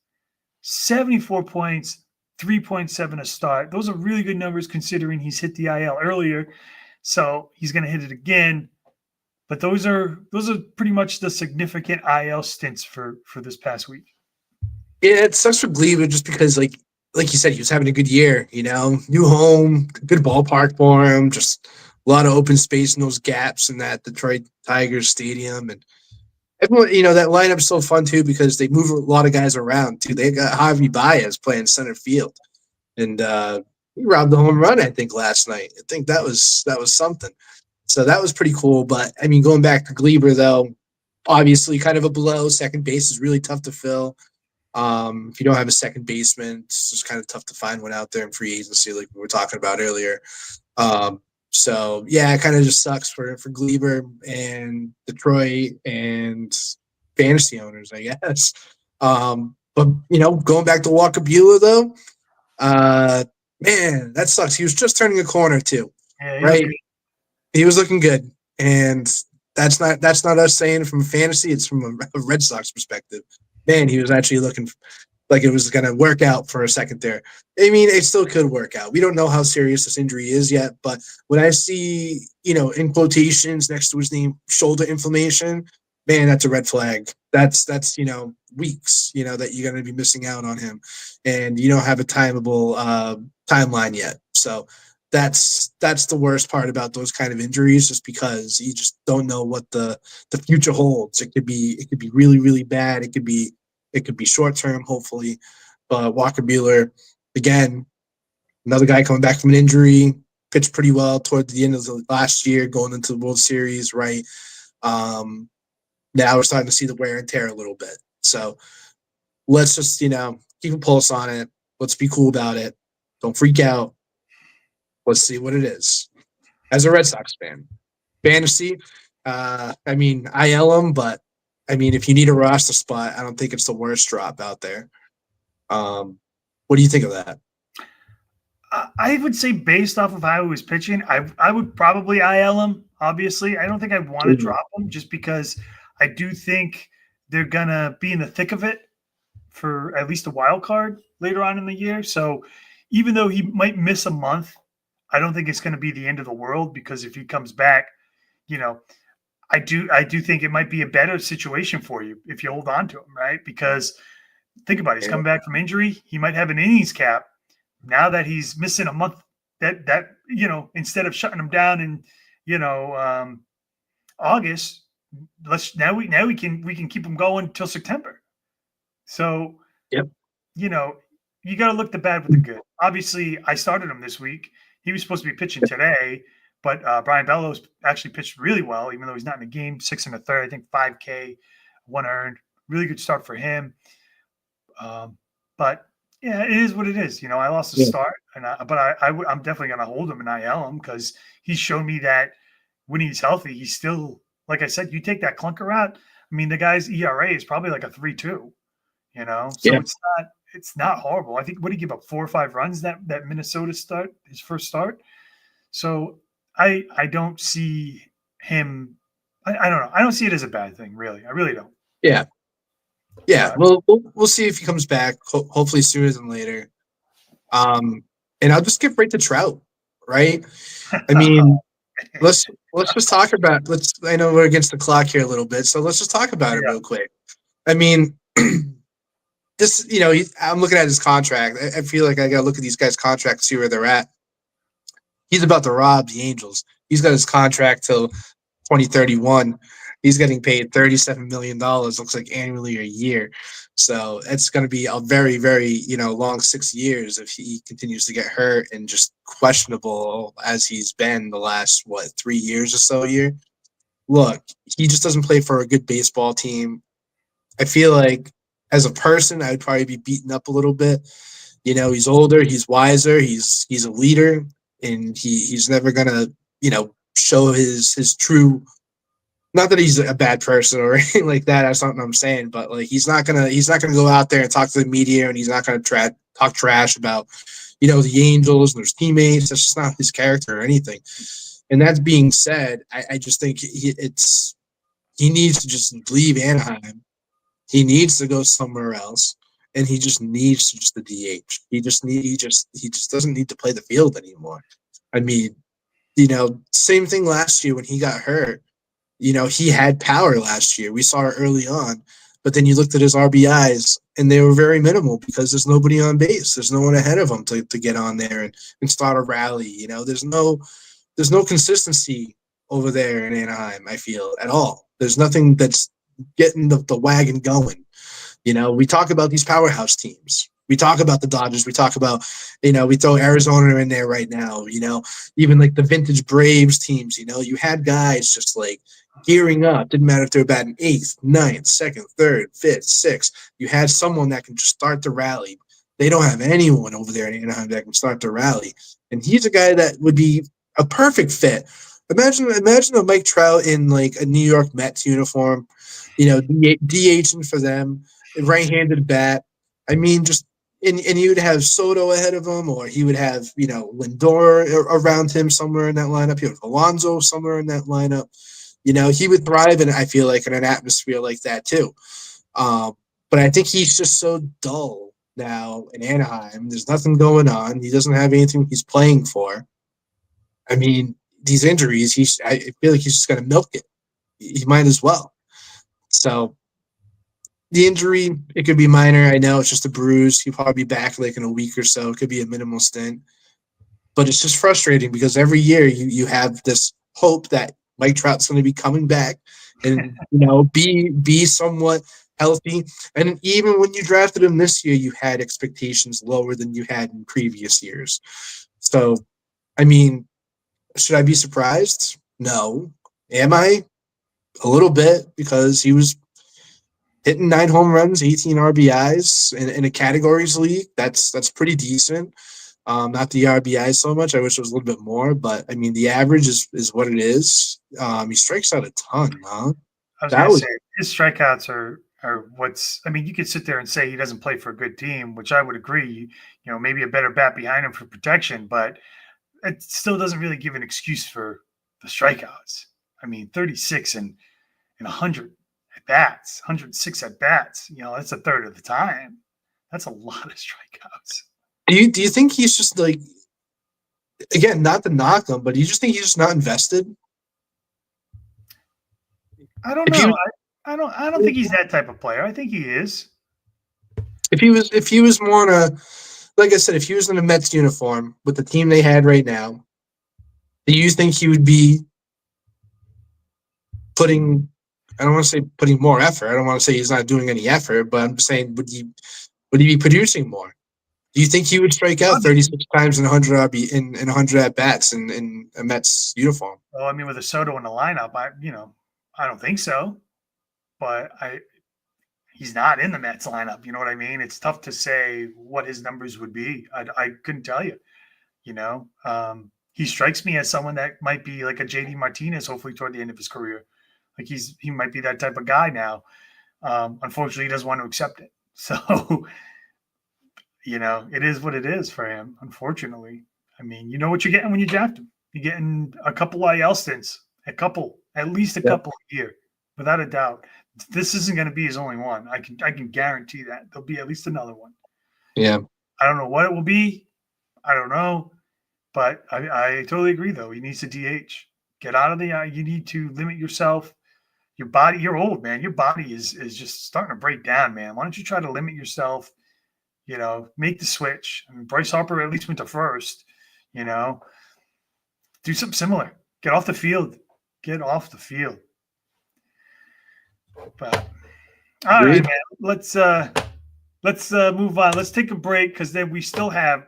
S2: 74 points, 3.7 a start. Those are really good numbers considering he's hit the IL earlier. So he's going to hit it again. But those are pretty much the significant IL stints for this past week.
S3: Yeah, it sucks for Glebe just because, like you said, he was having a good year. New home, good ballpark for him. Just a lot of open space in those gaps in that Detroit Tigers stadium, and everyone. That lineup's so fun too because they move a lot of guys around too. They got Javi Baez playing center field, and he robbed the home run I think last night. I think that was something. So that was pretty cool. But I mean, going back to Gleber though, obviously kind of a blow. Second base is really tough to fill. If you don't have a second baseman, it's just kind of tough to find one out there in free agency, like we were talking about earlier. So yeah, it kind of just sucks for Gleber and Detroit and fantasy owners, I guess. But going back to Walker Buehler though, man, that sucks. He was just turning a corner too,
S2: Yeah,
S3: right? He was looking good, and that's not us saying from fantasy. It's from a Red Sox perspective. Man, he was actually looking like it was going to work out for a second there. I mean, it still could work out. We don't know how serious this injury is yet, but when I see, in quotations next to his name, shoulder inflammation, man, that's a red flag. That's weeks, that you're going to be missing out on him, and you don't have a timeline yet. So that's the worst part about those kind of injuries, just because you just don't know what the future holds. It could be really, really bad. It could be short term, hopefully. But Walker Buehler, again, another guy coming back from an injury, pitched pretty well toward the end of the last year, going into the World Series, right? Now we're starting to see the wear and tear a little bit. So let's just, keep a pulse on it. Let's be cool about it. Don't freak out. Let's see what it is. As a Red Sox fan, fantasy, I mean, IL him, but I mean, if you need a roster spot, I don't think it's the worst drop out there. What do you think of that?
S2: I would say based off of how he was pitching, I would probably IL him. Obviously, I don't think I'd want to drop him just because I do think they're gonna be in the thick of it for at least a wild card later on in the year. So even though he might miss a month, I don't think it's going to be the end of the world, because if he comes back, I do think it might be a better situation for you if you hold on to him, right? Because think about it, he's coming back from injury. He might have an innings cap now that he's missing a month. That instead of shutting him down in August, we can keep him going till September. So
S3: yep.
S2: You got to look the bad with the good. Obviously, I started him this week. He was supposed to be pitching today, but Brian Bellows actually pitched really well, even though he's not in the game. 6 1/3, I think 5K, 1 earned. Really good start for him. But yeah, it is what it is. I lost the start, I'm definitely going to hold him and IL him, because he's shown me that when he's healthy, he's still, like I said, you take that clunker out. I mean, the guy's ERA is probably like a 3.2. So it's not horrible. I think, what did he give up, 4 or 5 runs that Minnesota start, his first start? So I don't see him. I don't know. I don't see it as a bad thing, really. I really don't.
S3: Yeah. Yeah. We'll see if he comes back. Hopefully sooner than later. And I'll just get right to Trout, right? I mean, let's just talk about. I know we're against the clock here a little bit, so let's just talk about it real quick. I mean. This, I'm looking at his contract. I feel like I got to look at these guys' contracts, see where they're at. He's about to rob the Angels. He's got his contract till 2031. He's getting paid $37 million, looks like annually or a year. So it's going to be a very, very, long 6 years if he continues to get hurt and just questionable as he's been the last, 3 years or so here. Look, he just doesn't play for a good baseball team. I feel like, as a person, I'd probably be beaten up a little bit. He's older, he's wiser, he's a leader, and he's never gonna, show his true. Not that he's a bad person or anything like that. That's not what I'm saying, but like he's not gonna go out there and talk to the media, and he's not gonna talk trash about, the Angels and their teammates. That's just not his character or anything. And that being said, I just think he needs to just leave Anaheim. He needs to go somewhere else, and he just needs to just the DH. He just doesn't need to play the field anymore. I mean, same thing last year when he got hurt. He had power last year. We saw it early on, But then you looked at his RBIs, and they were very minimal because there's nobody on base. There's no one ahead of him to get on there and start a rally. There's no consistency over there in Anaheim, I feel, at all. There's nothing that's getting the wagon going. We talk about these powerhouse teams. We talk about the Dodgers. We talk about, we throw Arizona in there right now, even like the vintage Braves teams, you had guys just like gearing up. Didn't matter if they were batting 8th, 9th, 2nd, 3rd, 5th, 6th. You had someone that can just start the rally. They don't have anyone over there in Anaheim that can start the rally. And he's a guy that would be a perfect fit. Imagine a Mike Trout in like a New York Mets uniform, DHing for them, right-handed bat. I mean, and he would have Soto ahead of him, or he would have, Lindor around him somewhere in that lineup. He would have Alonso somewhere in that lineup. He would thrive in, I feel like, in an atmosphere like that too. But I think he's just so dull now in Anaheim. There's nothing going on. He doesn't have anything he's playing for. I mean, these injuries, I feel like he's just going to milk it. He might as well. So the injury, it could be minor. I know it's just a bruise. He'll probably be back like in a week or so. It could be a minimal stint. But it's just frustrating because every year you have this hope that Mike Trout's going to be coming back and, be somewhat healthy. And even when you drafted him this year, you had expectations lower than you had in previous years. So, I mean, should I be surprised? No. Am I? A little bit, because he was hitting 9 home runs, 18 RBIs in a categories league. That's pretty decent. Not the RBI so much. I wish it was a little bit more, but I mean the average is what it is. He strikes out a ton, huh?
S2: I was going to say his strikeouts are what's. I mean, you could sit there and say he doesn't play for a good team, which I would agree. Maybe a better bat behind him for protection, but it still doesn't really give an excuse for the strikeouts. I mean, 36 and 100 at bats, 106 at bats. That's a third of the time. That's a lot of strikeouts.
S3: Do you think he's just like, again, not to knock him, but do you just think he's just not invested?
S2: I don't know. I don't think he's that type of player. I think he is.
S3: If he was more in a, like I said, if he was in a Mets uniform with the team they had right now, do you think he would be putting, I don't want to say putting more effort. I don't want to say he's not doing any effort, but I'm saying would he be producing more? Do you think he would strike out 36 times in 100 in 100 at bats in a Mets uniform?
S2: Well, I mean, with a Soto in the lineup, I don't think so. But he's not in the Mets lineup. You know what I mean? It's tough to say what his numbers would be. I couldn't tell you. He strikes me as someone that might be like a JD Martinez, hopefully toward the end of his career. Like he might be that type of guy now. Unfortunately, he doesn't want to accept it. So, it is what it is for him, unfortunately. I mean, you know what you're getting when you draft him. You're getting a couple IL stints, at least a couple a year, without a doubt. This isn't going to be his only one. I can guarantee that. There'll be at least another one.
S3: Yeah.
S2: I don't know what it will be. I don't know. But I totally agree, though. He needs to DH. Get out of the you need to limit yourself. Your body, you're old, man. Your body is just starting to break down, man. Why don't you try to limit yourself? Make the switch. I mean, Bryce Harper at least went to first. Do something similar. Get off the field. Get off the field. But all right, man. Let's move on. Let's take a break because then we still have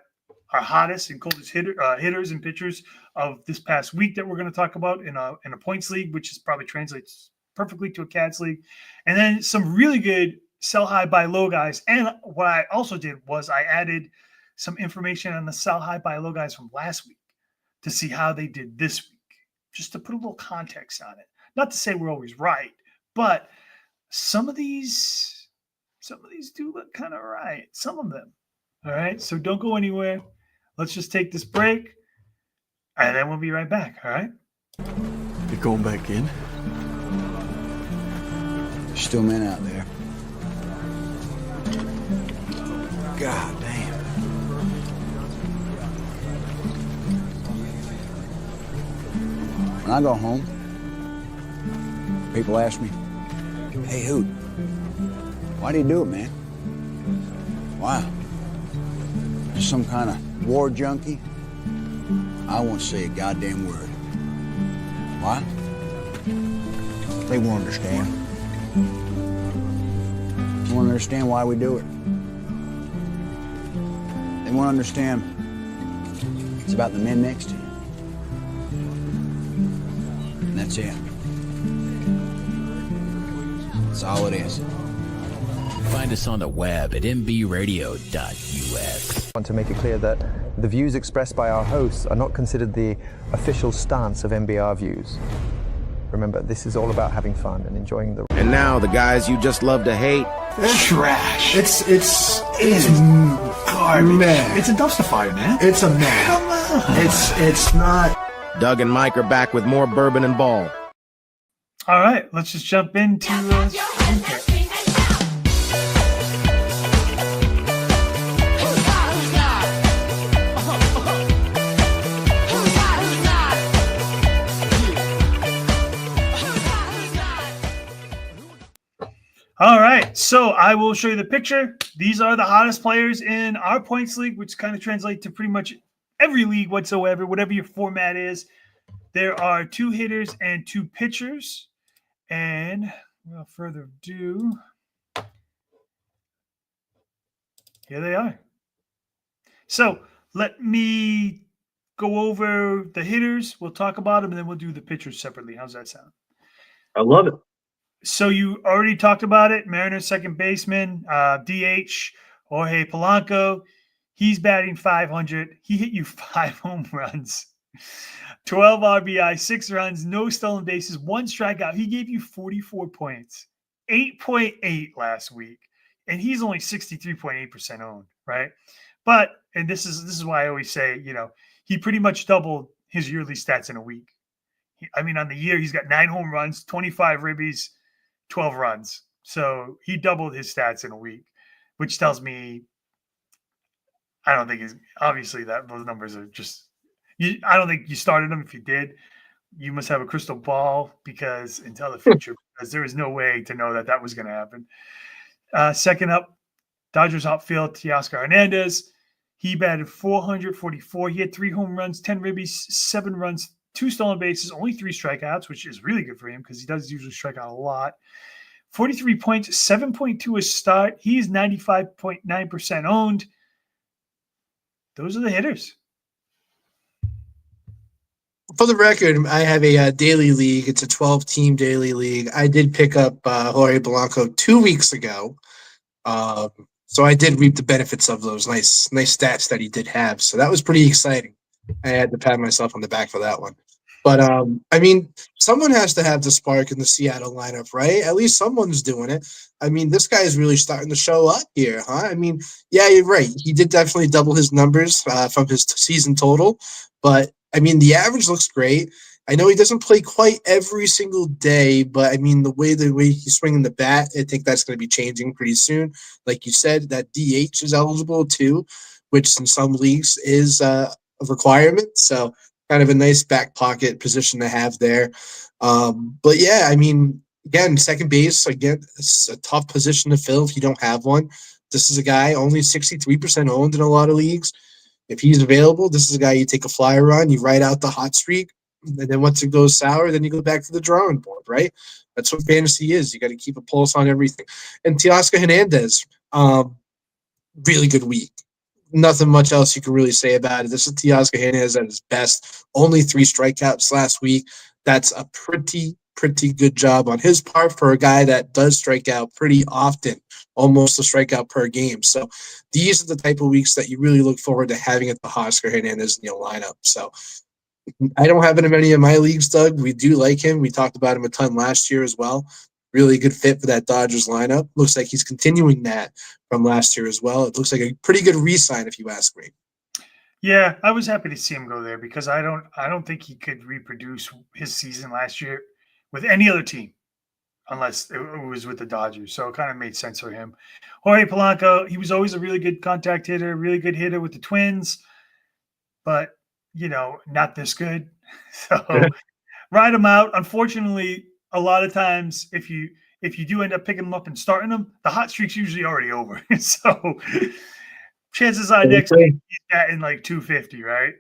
S2: our hottest and coldest hitters and pitchers of this past week that we're going to talk about in a points league, which is probably translates perfectly to a Cats league, and then some really good sell high, buy low guys. And what I also did was I added some information on the sell high, buy low guys from last week to see how they did this week, just to put a little context on it. Not to say we're always right, but some of these do look kind of right. Some of them. All right. So don't go anywhere. Let's just take this break, and then we'll be right back. All right.
S11: You're going back in? There's still men out there. God damn. When I go home, people ask me, hey, Hoot, Why do you do it, man? Why? Just some kind of war junkie? I won't say a goddamn word. Why? They won't understand. They won't understand why we do it. They won't understand it's about the men next to you. And that's it. That's all it is.
S12: Find us on the web at mbradio.us.
S13: I want to make it clear that the views expressed by our hosts are not considered the official stance of MBR Views. Remember, this is all about having fun and enjoying the...
S14: And now the guys you just love to hate.
S15: Trash. It is garbage. Man. It's a dumpster fire, man. It's a man. Come on. It's not.
S14: Doug and Mike are back with more Bourbon and Ball.
S2: All right, let's just jump into All right, so I will show you the picture. These are the hottest players in our points league, which kind of translates to pretty much every league whatsoever, whatever your format is. There are 2 hitters and 2 pitchers. And without further ado, here they are. So let me go over the hitters. We'll talk about them, and then we'll do the pitchers separately. How's that sound?
S3: I love it.
S2: So you already talked about it. Mariners second baseman, DH, Jorge Polanco. He's batting .500. He hit you 5 home runs, 12 RBI, 6 runs, no stolen bases, 1 strikeout. He gave you 44 points, 8.8 last week, and he's only 63.8% owned, right? But, and this is why I always say, he pretty much doubled his yearly stats in a week. On the year, he's got 9 home runs, 25 ribbies, 12 runs. So he doubled his stats in a week, which tells me I don't think obviously that those numbers are just I don't think you started him. If you did, you must have a crystal ball because until the future, because there is no way to know that was going to happen. Second up, Dodgers outfield, Teoscar Hernandez. He batted .444. He had 3 home runs, 10 ribbies, 7 runs, 2 stolen bases, only 3 strikeouts, which is really good for him because he does usually strike out a lot. 43 points, 7.2 a start. He's 95.9% owned. Those are the hitters.
S3: For the record, I have a daily league. It's a 12-team daily league. I did pick up Jorge Polanco 2 weeks ago. So I did reap the benefits of those nice stats that he did have. So that was pretty exciting. I had to pat myself on the back for that one. But, someone has to have the spark in the Seattle lineup, right? At least someone's doing it. This guy is really starting to show up here, huh? Yeah, you're right. He did definitely double his numbers from his season total. But, the average looks great. I know he doesn't play quite every single day, but, the way he's swinging the bat, I think that's going to be changing pretty soon. Like you said, that DH is eligible too, which in some leagues is a requirement. So, kind of a nice back pocket position to have there. But yeah, again, second base, it's a tough position to fill if you don't have one. This is a guy only 63% owned in a lot of leagues. If he's available, this is a guy you take a flyer on, you ride out the hot streak, and then once it goes sour, then you go back to the drawing board, right? That's what fantasy is. You got to keep a pulse on everything. And Teoscar Hernandez, really good week. Nothing much else you can really say about it. This is Teoscar Hernandez at his best. Only 3 strikeouts last week. That's a pretty good job on his part for a guy that does strike out pretty often, almost a strikeout per game. So these are the type of weeks that you really look forward to having at the Teoscar Hernandez in your lineup. So I don't have it in many of my leagues, Doug. We do like him. We talked about him a ton last year as well. Really good fit for that Dodgers lineup. Looks like he's continuing that from last year as well. It looks like a pretty good re-sign, if you ask me.
S2: Yeah, I was happy to see him go there because I don't think he could reproduce his season last year with any other team unless it was with the Dodgers. So it kind of made sense for him. Jorge Polanco, he was always a really good contact hitter, really good hitter with the Twins, but, not this good. So ride him out. Unfortunately, a lot of times if you if you do end up picking them up and starting them, the hot streak's usually already over. So chances are next week he's batting like 250, right?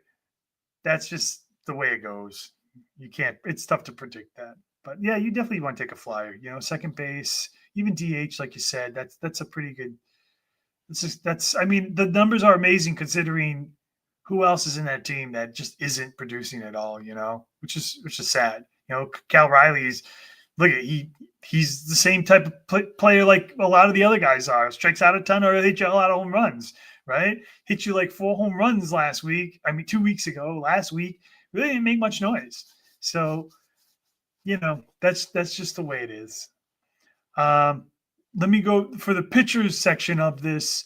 S2: That's just the way it goes. You can't. It's tough to predict that. But yeah, you definitely want to take a flyer. Second base, even DH, like you said. That's a pretty good. I mean, the numbers are amazing considering who else is in that team that just isn't producing at all. Which is sad. Cal Riley's. Look at he's the same type of player like a lot of the other guys are. Strikes out a ton or hit you a lot of home runs, right? Hit you like 4 home runs last week. I mean, 2 weeks ago, last week, really didn't make much noise. So, that's just the way it is. Let me go for the pitchers section of this.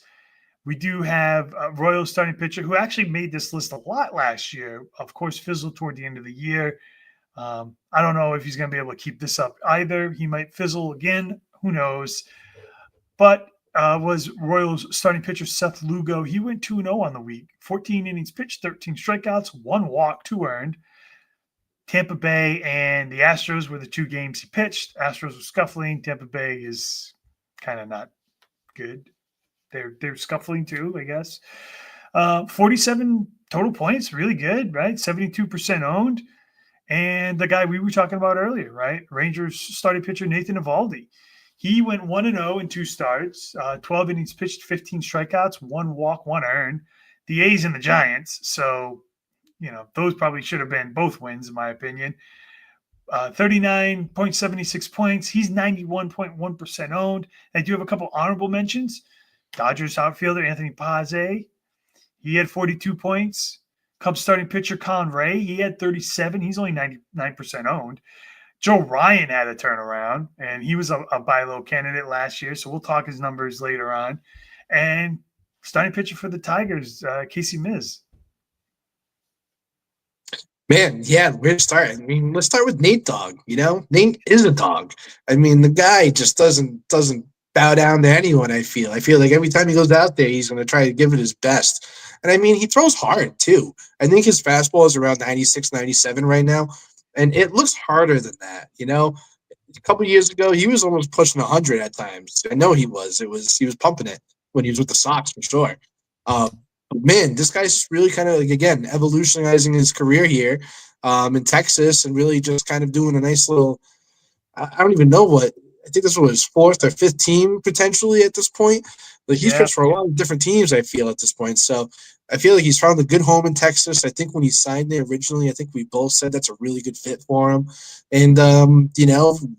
S2: We do have a Royals starting pitcher who actually made this list a lot last year. Of course, fizzled toward the end of the year. I don't know if he's going to be able to keep this up either. He might fizzle again. Who knows? But was Royals starting pitcher Seth Lugo. He went 2-0 on the week. 14 innings pitched, 13 strikeouts, 1 walk, 2 earned. Tampa Bay and the Astros were the 2 games he pitched. Astros were scuffling. Tampa Bay is kind of not good. They're scuffling too, I guess. 47 total points, really good, right? 72% owned. And the guy we were talking about earlier, right? Rangers starting pitcher Nathan Eovaldi. He went 1-0 in 2 starts, 12 innings pitched, 15 strikeouts, 1 walk, 1 earned. The A's and the Giants. So, those probably should have been both wins, in my opinion. 39.76 points. He's 91.1% owned. I do have a couple honorable mentions. Dodgers outfielder Anthony Pazze. He had 42 points. Cubs starting pitcher Colin Ray. He had 37. He's only 99% owned. Joe Ryan had a turnaround, and he was a buy low candidate last year, so we'll talk his numbers later on. And starting pitcher for the Tigers, Casey Miz.
S3: Man, yeah, where to start? I mean, let's start with Nate Dogg. Nate is a dog. I mean, the guy just doesn't bow down to anyone. I feel like every time he goes out there, he's going to try to give it his best. And I mean, he throws hard too. I think his fastball is around 96, 97 right now, and it looks harder than that. A couple of years ago, he was almost pushing 100 at times. I know he was. He was pumping it when he was with the Sox for sure. Man, this guy's really kind of again evolutionizing his career here in Texas and really just kind of doing a nice little. I don't even know what. I think this was his 4th or 5th team potentially at this point. He's pitched for a lot of different teams. I feel at this point, so I feel like he's found a good home in Texas. I think when he signed there originally, I think we both said that's a really good fit for him. And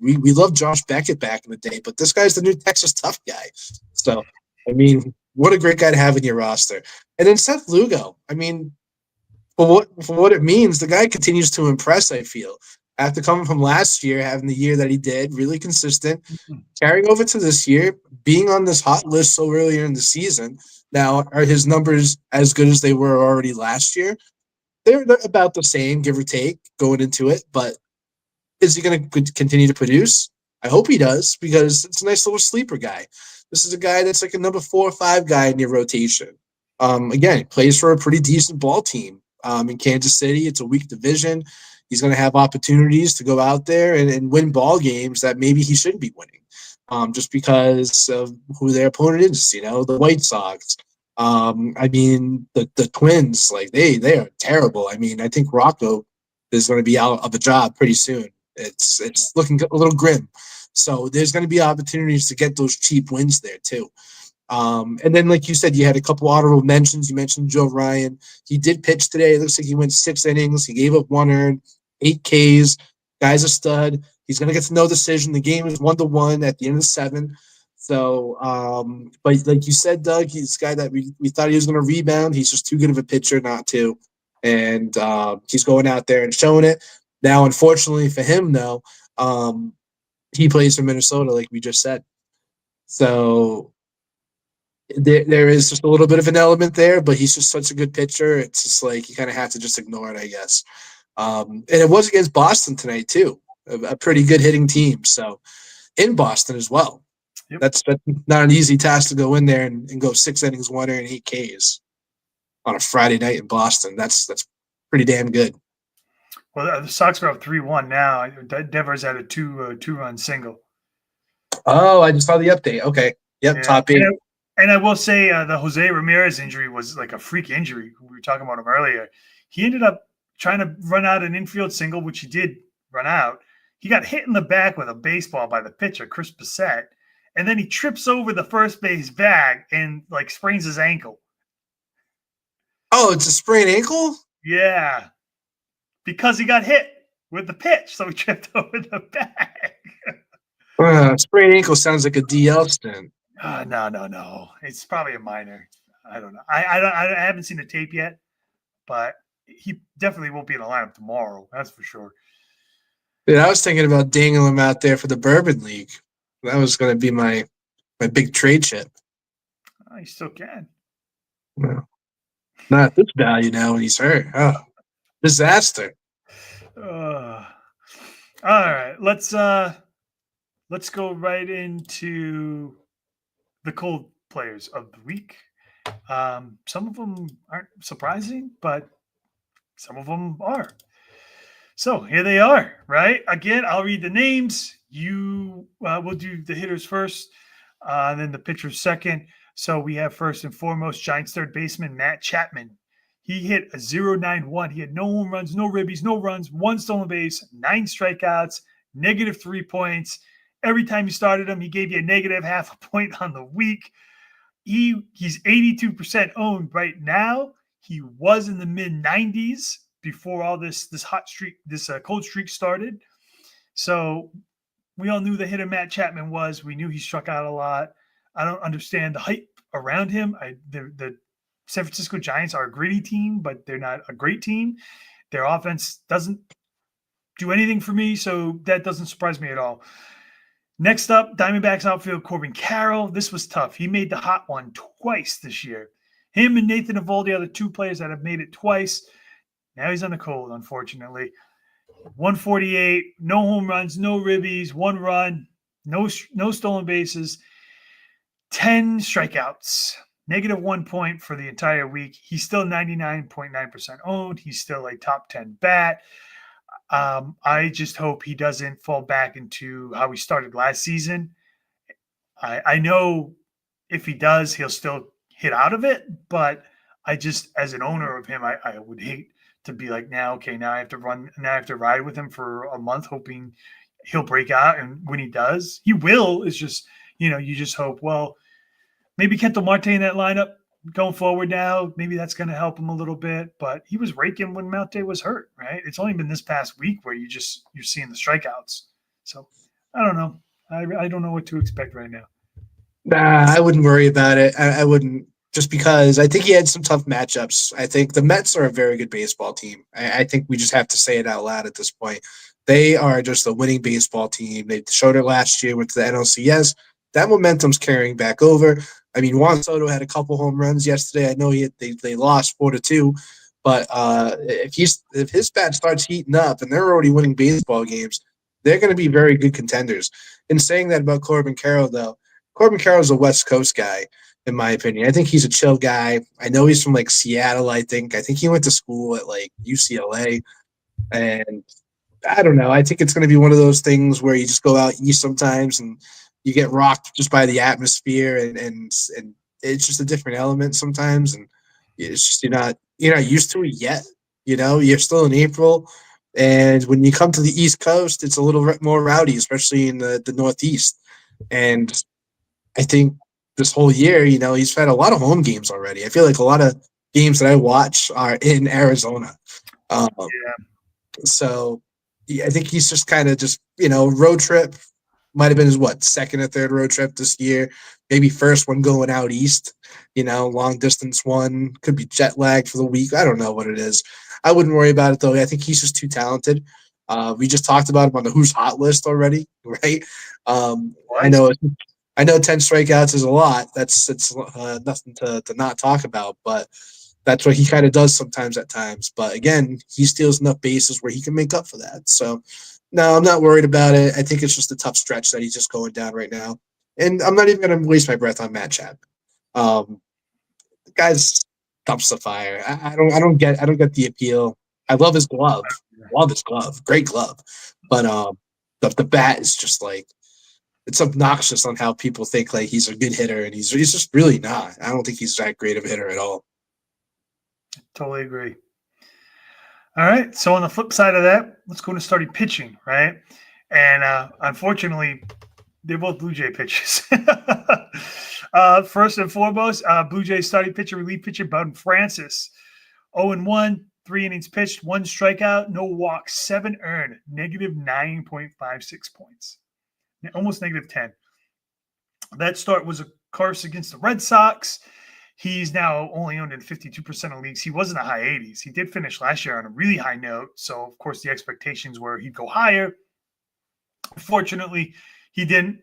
S3: we loved Josh Beckett back in the day, but this guy's the new Texas tough guy. So I mean, what a great guy to have in your roster. And then Seth Lugo. I mean, for what it means, the guy continues to impress. I feel. After coming from last year, having the year that he did, really consistent, carrying over to this year, being on this hot list so earlier in the season. Now, are his numbers as good as they were already last year? They're about the same, give or take, going into it. But is he going to continue to produce? I hope he does, because it's a nice little sleeper guy. This is a guy that's like a number 4 or 5 guy in your rotation. Again, he plays for a pretty decent ball team in Kansas City. It's a weak division. He's going to have opportunities to go out there and win ball games that maybe he shouldn't be winning, just because of who their opponent is. The White Sox. I mean, the Twins, like they are terrible. I mean, I think Rocco is going to be out of a job pretty soon. It's looking a little grim. So there's going to be opportunities to get those cheap wins there too. And then, like you said, you had a couple honorable mentions. You mentioned Joe Ryan. He did pitch today. It looks like he went 6 innings. He gave up 1 earned, 8 Ks. Guy's a stud. He's going to get to no decision. The game is 1-1 at the end of 7. So, but like you said, Doug, he's a guy that we thought he was going to rebound. He's just too good of a pitcher not to. And he's going out there and showing it. Now, unfortunately for him, though, he plays for Minnesota, like we just said. So there is just a little bit of an element there, but he's just such a good pitcher. It's just like you kind of have to just ignore it, I guess. And it was against Boston tonight, too, a pretty good hitting team. So in Boston as well. Yep. That's not an easy task to go in there and go 6 innings, 1 earned, 8 Ks on a Friday night in Boston. That's pretty damn good.
S2: Well, the Sox are up 3-1 now. Devers had a two-run single.
S3: Oh, I just saw the update. Okay. Yep,
S2: Yeah.
S3: top 8.
S2: And I will say the Jose Ramirez injury was like a freak injury. We were talking about him earlier. He ended up trying to run out an infield single, which he did run out. He got hit in the back with a baseball by the pitcher, Chris Bissett, and then he trips over the first base bag and like sprains his ankle.
S3: Oh, it's a sprained ankle?
S2: Yeah, because he got hit with the pitch, so he tripped over the bag.
S3: Sprained ankle sounds like a DL stint.
S2: No. It's probably a minor. I don't know. I haven't seen the tape yet, but he definitely won't be in the lineup tomorrow. That's for sure.
S3: Dude, I was thinking about dangling him out there for the Bourbon League. That was going to be my big trade chip.
S2: You still can.
S3: No. Not this value now when he's hurt. Oh, disaster.
S2: All right, let's go right into the cold players of the week. Some of them aren't surprising, but some of them are. So here they are, right? Again, I'll read the names. You will do the hitters first, and then the pitchers second. So we have first and foremost Giants third baseman Matt Chapman. He hit a 0.91. He had no home runs, no ribbies, no runs, 1 stolen base, 9 strikeouts, negative 3 points. Every time you started him, he gave you a negative half a point on the week. He's 82% owned right now. He was in the mid 90s before all this hot streak, this cold streak started. So we all knew the hitter Matt Chapman was. We knew he struck out a lot. I don't understand the hype around him. The San Francisco Giants are a gritty team, but they're not a great team. Their offense doesn't do anything for me, so that doesn't surprise me at all. Next up, Diamondbacks outfield Corbin Carroll. This was tough. He made the hot one twice this year. Him and Nathan Eovaldi are the 2 players that have made it twice. Now he's on the cold, unfortunately. 148, no home runs, no ribbies, 1 run, no stolen bases, 10 strikeouts, negative 1 point for the entire week. He's still 99.9% owned. He's still a top 10 bat. I just hope he doesn't fall back into how he started last season. I know if he does, he'll still hit out of it, but I just, as an owner of him, I would hate to be like, now I have to ride with him for a month, hoping he'll break out. And when he does, he will. It's just, you just hope, well, maybe Kento Marte in that lineup going forward now, maybe that's going to help him a little bit. But he was raking when Marte was hurt, right? It's only been this past week where you're seeing the strikeouts. So I don't know. I don't know what to expect right now.
S3: Nah, I wouldn't worry about it. I wouldn't, just because I think he had some tough matchups. I think the Mets are a very good baseball team. I think we just have to say it out loud at this point. They are just a winning baseball team. They showed it last year with the NLCS. That momentum's carrying back over. I mean, Juan Soto had a couple home runs yesterday. I know they lost 4-2, but if his bat starts heating up and they're already winning baseball games, they're going to be very good contenders. In saying that about Corbin Carroll, though, Corbin Carroll's a West Coast guy, in my opinion. I think he's a chill guy. I know he's from like Seattle, I think. I think he went to school at like UCLA. And I don't know. I think it's going to be one of those things where you just go out east sometimes and you get rocked just by the atmosphere and it's just a different element sometimes. And it's just you're not used to it yet. You're still in April. And when you come to the East Coast, it's a little more rowdy, especially in the Northeast. And I think this whole year, he's had a lot of home games already. I feel like a lot of games that I watch are in Arizona. So I think he's just kind of road trip. Might have been his second or third road trip this year. Maybe first one going out east. Long distance one. Could be jet lag for the week. I don't know what it is. I wouldn't worry about it though. I think he's just too talented. We just talked about him on the Who's Hot list already, right? I know 10 strikeouts is a lot. It's nothing to not talk about, but that's what he kind of does sometimes at times. But again, he steals enough bases where he can make up for that. So no, I'm not worried about it. I think it's just a tough stretch that he's just going down right now. And I'm not even going to waste my breath on Matt Chapman. The guy's dumpster fire. I don't get the appeal. I love his glove. Great glove. But the bat is just like, it's obnoxious on how people think like he's a good hitter, and he's just really not. I don't think he's that great of a hitter at all.
S2: Totally agree. All right. So on the flip side of that, let's go into starting pitching, right? And unfortunately, they're both Blue Jay pitchers. First and foremost, Blue Jays starting pitcher, relief pitcher, Bourbon Francis. 0-1, 3 innings pitched, 1 strikeout, no walks, 7 earned, negative 9.56 points, almost negative 10. That start was a curse against the Red Sox. He's now only owned in 52% of leagues. He was in the high 80s. He did finish last year on a really high note. So, of course, the expectations were he'd go higher. Unfortunately, he didn't.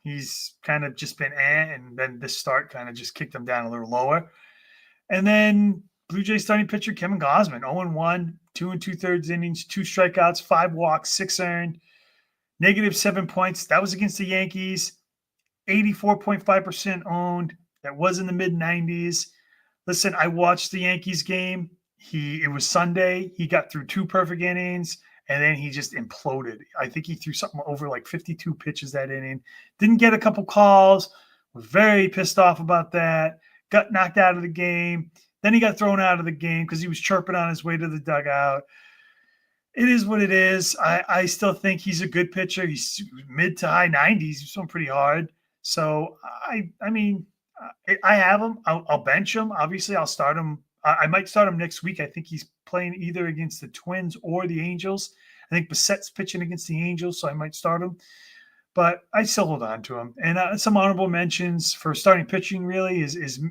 S2: He's kind of just been and then this start kind of just kicked him down a little lower. And then Blue Jays starting pitcher Kevin Gausman, 0-1, 2 2/3 innings, 2 strikeouts, 5 walks, 6 earned, negative 7 points. That was against the Yankees, 84.5% owned. That was in the mid-90s. Listen, I watched the Yankees game. It was Sunday. He got through 2 perfect innings, and then he just imploded. I think he threw something over like 52 pitches that inning. Didn't get a couple calls. Was very pissed off about that. Got knocked out of the game. Then he got thrown out of the game because he was chirping on his way to the dugout. It is what it is. I still think he's a good pitcher. He's mid to high 90s. He's throwing pretty hard. So, I mean, I have him. I'll bench him. Obviously, I'll start him. I might start him next week. I think he's playing either against the Twins or the Angels. I think Bassett's pitching against the Angels, so I might start him. But I still hold on to him. And some honorable mentions for starting pitching really is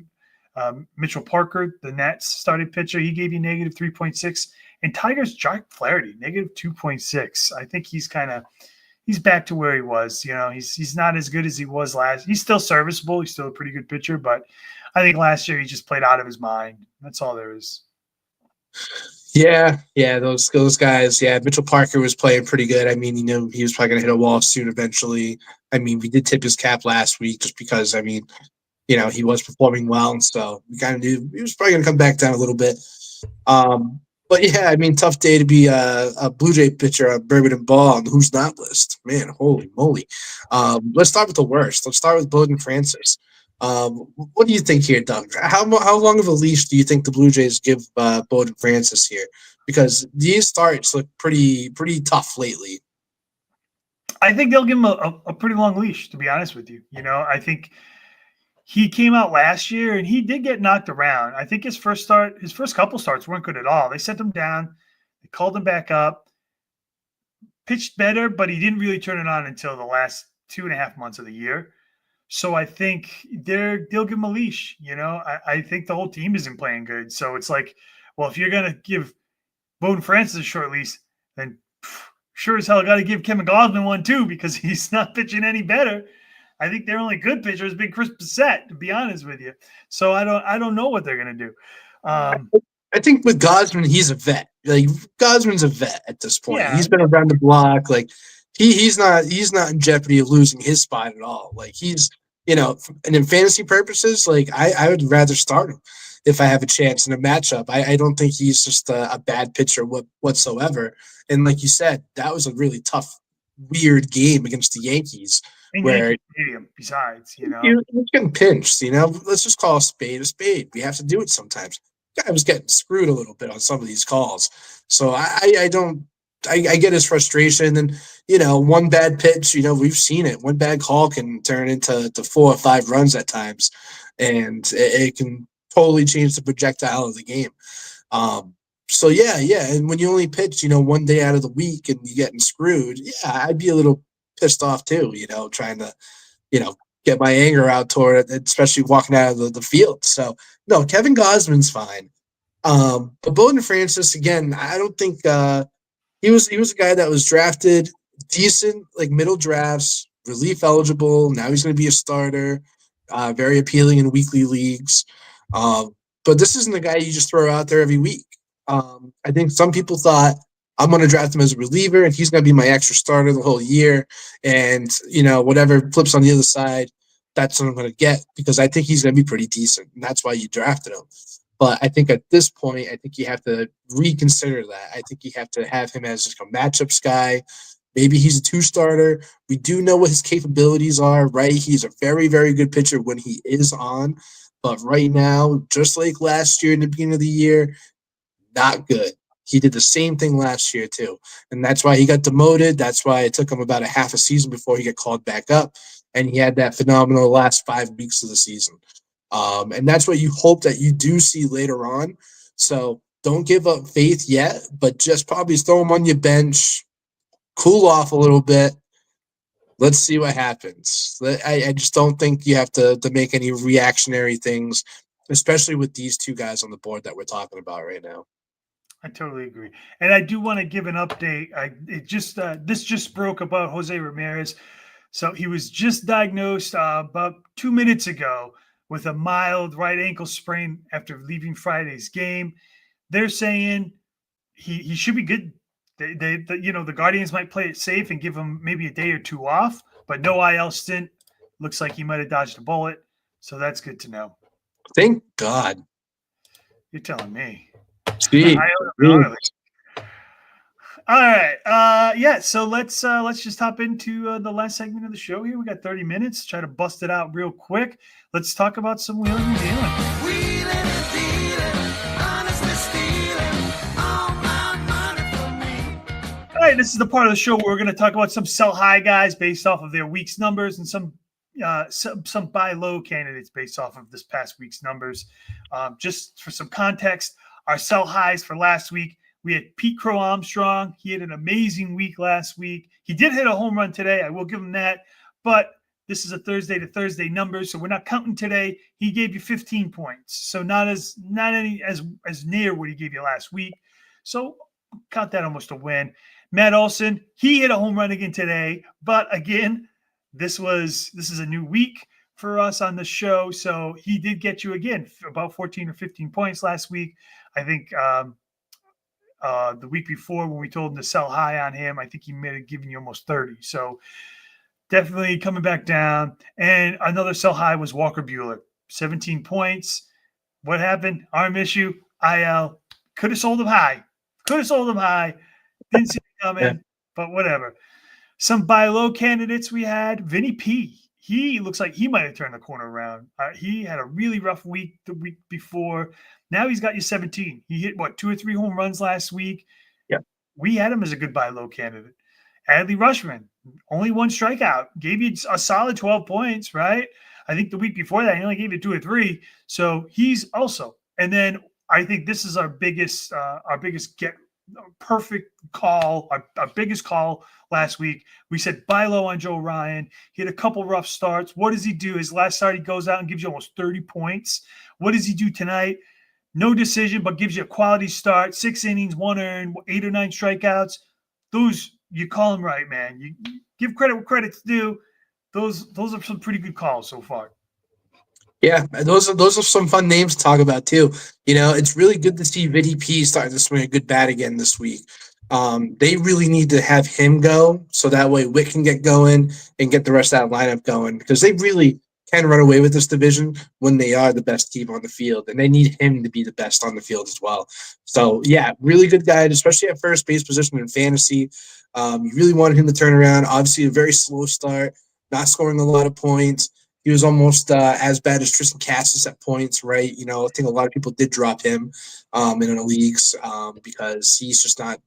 S2: Mitchell Parker, the Nets starting pitcher. He gave you negative 3.6. And Tigers' Jack Flaherty, negative 2.6. I think he's back to where he was. You know, he's not as good as he was last. He's still serviceable. He's still a pretty good pitcher, but I think last year he just played out of his mind. That's all there is.
S3: Yeah, those guys. Yeah, Mitchell Parker was playing pretty good. I mean, he was probably going to hit a wall soon eventually. I mean, we did tip his cap last week just because, I mean, he was performing well, so we kind of knew he was probably going to come back down a little bit. But yeah, I mean, tough day to be a Blue Jay pitcher on Bourbon N Ball on the Who's Not list. Man, holy moly. Let's start with the worst. Let's start with Bourbon Francis. What do you think here, Doug? How long of a leash do you think the Blue Jays give Bourbon Francis here? Because these starts look pretty tough lately.
S2: I think they'll give him a pretty long leash, to be honest with you. I think he came out last year and he did get knocked around. I think his first couple starts weren't good at all. They sent him down. They called him back up. Pitched better, but he didn't really turn it on until the last 2.5 months of the year. So I think they'll give him a leash. I think the whole team isn't playing good. So it's like, well, if you're going to give Bourbon Francis a short leash, then sure as hell got to give Kevin Gausman one too, because he's not pitching any better. I think their only good pitcher has been Chris Bassett, to be honest with you. So I don't know what they're going to do.
S3: I think with Gausman, he's a vet. Like Gausman's a vet at this point.
S2: Yeah.
S3: He's been around the block. Like he's not in jeopardy of losing his spot at all. Like he's, and in fantasy purposes, like I would rather start him if I have a chance in a matchup. I don't think he's just a bad pitcher whatsoever. And like you said, that was a really tough, weird game against the Yankees.
S2: In
S3: where
S2: Yankee Stadium, besides,
S3: he was getting pinched, let's just call a spade a spade. We have to do it sometimes. Guy was getting screwed a little bit on some of these calls. So I get his frustration. And, one bad pitch, we've seen it. One bad call can turn into 4 or 5 runs at times. And it can totally change the projectile of the game. So yeah. And when you only pitch, one day out of the week and you're getting screwed, I'd be a little pissed off too, trying to, get my anger out toward it, especially walking out of the field. So no, Kevin Gausman's fine. But Bourbon Francis, again, I don't think he was a guy that was drafted decent, like middle drafts, relief eligible. Now he's going to be a starter, very appealing in weekly leagues. But this isn't a guy you just throw out there every week. I think some people thought, I'm going to draft him as a reliever, and he's going to be my extra starter the whole year. And, whatever flips on the other side, that's what I'm going to get, because I think he's going to be pretty decent, and that's why you drafted him. But I think at this point, I think you have to reconsider that. I think you have to have him as just a matchups guy, Maybe he's a 2-starter. We do know what his capabilities are, right? He's a very, very good pitcher when he is on. But right now, just like last year in the beginning of the year, not good. He did the same thing last year too. And that's why he got demoted. That's why it took him about a half a season before he got called back up. And he had that phenomenal last 5 weeks of the season. And that's what you hope that you do see later on. So don't give up faith yet, but just probably throw him on your bench, cool off a little bit. Let's see what happens. I just don't think you have to make any reactionary things, especially with these two guys on the board that we're talking about right now.
S2: I totally agree. And I do want to give an update. This just broke about Jose Ramirez. So he was just diagnosed about 2 minutes ago with a mild right ankle sprain after leaving Friday's game. They're saying he should be good. The Guardians might play it safe and give him maybe a day or two off, but no IL stint. Looks like he might have dodged a bullet. So that's good to know.
S3: Thank God.
S2: You're telling me.
S3: Gee,
S2: all right. Yeah. So let's just hop into the last segment of the show here. We got 30 minutes. Try to bust it out real quick. Let's talk about some wheeling and dealing. All right. This is the part of the show where we're going to talk about some sell high guys based off of their week's numbers and some buy low candidates based off of this past week's numbers. Just for some context, our sell highs for last week, we had Pete Crow Armstrong. He had an amazing week last week. He did hit a home run today. I will give him that. But this is a Thursday to Thursday number, so we're not counting today. He gave you 15 points, so not as near what he gave you last week. So count that almost a win. Matt Olson, he hit a home run again today, but again, this is a new week for us on the show, so he did get you again about 14 or 15 points last week. I think the week before when we told him to sell high on him, I think he may have given you almost 30. So definitely coming back down. And another sell high was Walker Buehler, 17 points. What happened? Arm issue, IL. Could have sold him high. Didn't see it coming, but whatever. Some buy low candidates we had. Vinny P. He looks like he might have turned the corner around. He had a really rough week the week before. Now he's got you 17. He hit, 2 or 3 home runs last week?
S3: Yeah.
S2: We had him as a good buy low candidate. Adley Rushman, only 1 strikeout. Gave you a solid 12 points, right? I think the week before that, he only gave you 2 or 3. So he's also. And then I think this is our biggest perfect call, our biggest call last week. We said buy low on Joe Ryan. He had a couple rough starts. What does he do? His last start, he goes out and gives you almost 30 points. What does he do tonight? No decision, but gives you a quality start. 6 innings, 1 earned, 8 or 9 strikeouts. Those, you call them right, man. You give credit where credit's due. Those are some pretty good calls so far.
S3: Yeah, those are some fun names to talk about too. It's really good to see Vinny P starting to swing a good bat again this week. They really need to have him go so that way Witt can get going and get the rest of that lineup going because they really can run away with this division when they are the best team on the field, and they need him to be the best on the field as well. So, yeah, really good guy, especially at first base position in fantasy. You really wanted him to turn around. Obviously, a very slow start, not scoring a lot of points. He was almost as bad as Tristan Cassis at points, right? I think a lot of people did drop him in the leagues because he's just not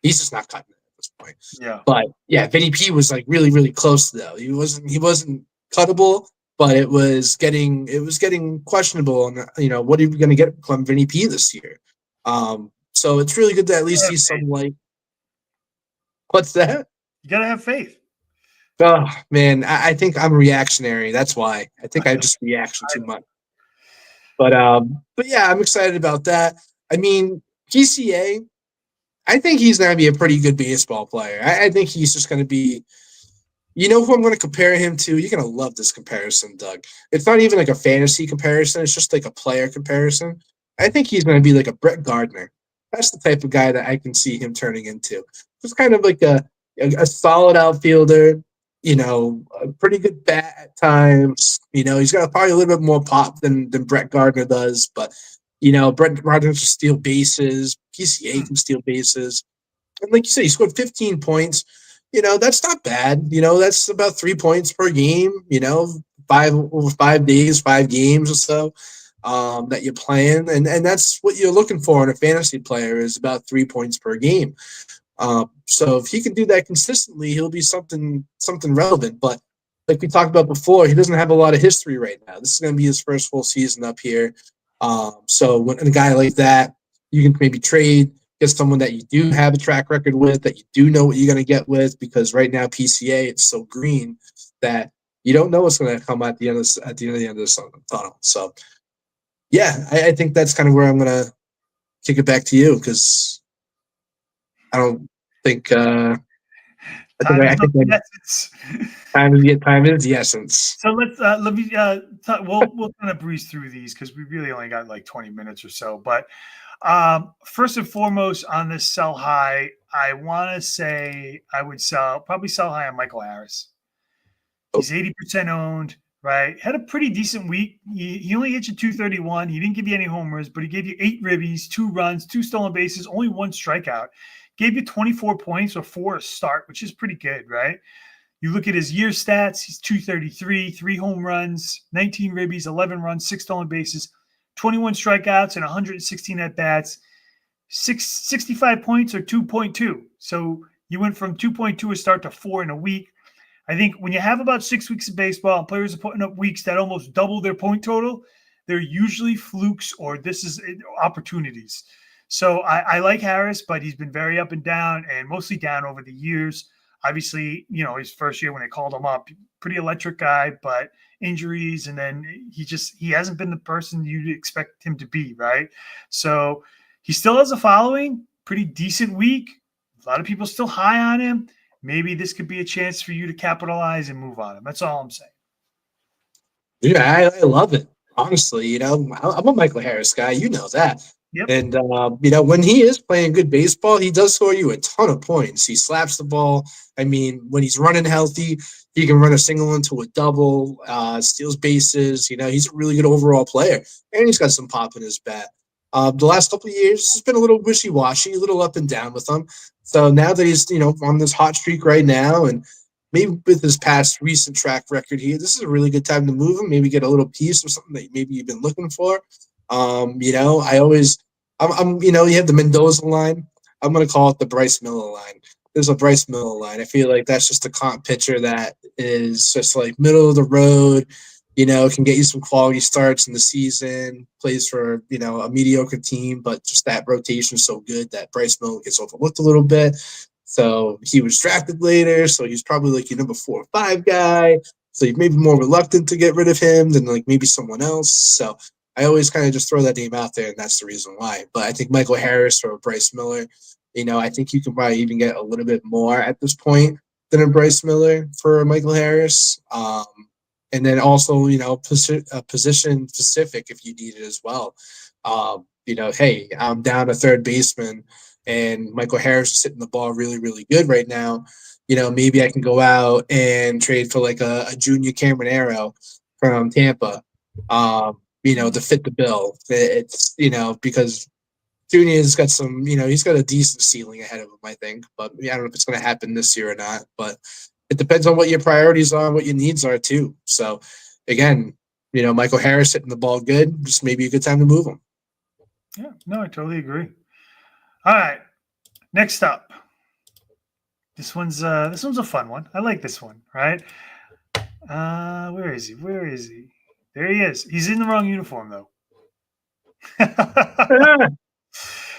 S3: cutting it at this point.
S2: Yeah.
S3: But yeah, Vinny P was like really, really close though. He wasn't cuttable, but it was getting questionable on what are you going to get from Vinny P this year? So it's really good to at least see some like. What's that?
S2: You gotta have faith.
S3: Oh man, I think I'm reactionary. That's why. I think I just reaction too much. But yeah, I'm excited about that. I mean, PCA, I think he's going to be a pretty good baseball player. I think he's just going to be. You know who I'm going to compare him to? You're going to love this comparison, Doug. It's not even like a fantasy comparison. It's just like a player comparison. I think he's going to be like a Brett Gardner. That's the type of guy that I can see him turning into. Just kind of like a solid outfielder. A pretty good bat at times. He's got probably a little bit more pop than Brett Gardner does, but Brett Gardner can steal bases. PCA can steal bases. And like you said, he scored 15 points. that's not bad. That's about 3 points per game, 5 days, 5 games or so that you're playing. And that's what you're looking for in a fantasy player is about 3 points per game. So if he can do that consistently, he'll be something relevant. But like we talked about before, he doesn't have a lot of history right now. This is going to be his first full season up here. So when a guy like that, you can maybe trade, get someone that you do have a track record with, that you do know what you're going to get with, because right now PCA it's so green that you don't know what's going to come at the end of the tunnel. So yeah, I think that's kind of where I'm going to kick it back to you because I don't think. I think time is the essence.
S2: So let me we'll kind of breeze through these because we really only got like 20 minutes or so. But first and foremost on this sell high, I want to say I would probably sell high on Michael Harris. He's 80% owned, right? Had a pretty decent week. He only hit you 231. He didn't give you any homers, but he gave you 8 ribbies, 2 runs, 2 stolen bases, only 1 strikeout. Gave you 24 points or 4 a start, which is pretty good, right? You look at his year stats, he's 233, 3 home runs, 19 ribbies, 11 runs, 6 stolen bases, 21 strikeouts, and 116 at-bats, 65 points or 2.2. So you went from 2.2 a start to 4 in a week. I think when you have about 6 weeks of baseball and players are putting up weeks that almost double their point total, they're usually flukes or this is opportunities. So I like Harris, but he's been very up and down and mostly down over the years. Obviously, his first year when they called him up, pretty electric guy, but injuries. And then he hasn't been the person you'd expect him to be, right? So he still has a following, pretty decent week. A lot of people still high on him. Maybe this could be a chance for you to capitalize and move on him. That's all I'm saying.
S3: Yeah, I love it. Honestly, I'm a Michael Harris guy. You know that.
S2: Yep.
S3: And, when he is playing good baseball, he does score you a ton of points. He slaps the ball. I mean, when he's running healthy, he can run a single into a double, steals bases. He's a really good overall player. And he's got some pop in his bat. The last couple of years, it's been a little wishy-washy, a little up and down with him. So now that he's, on this hot streak right now, and maybe with his past recent track record here, this is a really good time to move him, maybe get a little piece or something that maybe you've been looking for. You have the Mendoza line. I'm going to call it the Bryce Miller line. There's a Bryce Miller line. I feel like that's just a comp pitcher that is just like middle of the road, can get you some quality starts in the season, plays for, a mediocre team, but just that rotation is so good that Bryce Miller gets overlooked a little bit. So he was drafted later, so he's probably like your number 4 or 5 guy. So you're maybe more reluctant to get rid of him than like maybe someone else. So I always kind of just throw that name out there, and that's the reason why. But I think Michael Harris or Bryce Miller, I think you can probably even get a little bit more at this point than a Bryce Miller for Michael Harris. And then also, position specific if you need it as well. Hey, I'm down a third baseman, and Michael Harris is hitting the ball really, really good right now. Maybe I can go out and trade for like a junior Cameron Arrow from Tampa. To fit the bill. It's, because Junior's got some, he's got a decent ceiling ahead of him, I think. But I don't know if it's going to happen this year or not. But it depends on what your priorities are and what your needs are, too. So, again, Michael Harris hitting the ball good, just maybe a good time to move him.
S2: Yeah, no, I totally agree. All right, next up. This one's a fun one. I like this one, right? Where is he? There he is. He's in the wrong uniform, though.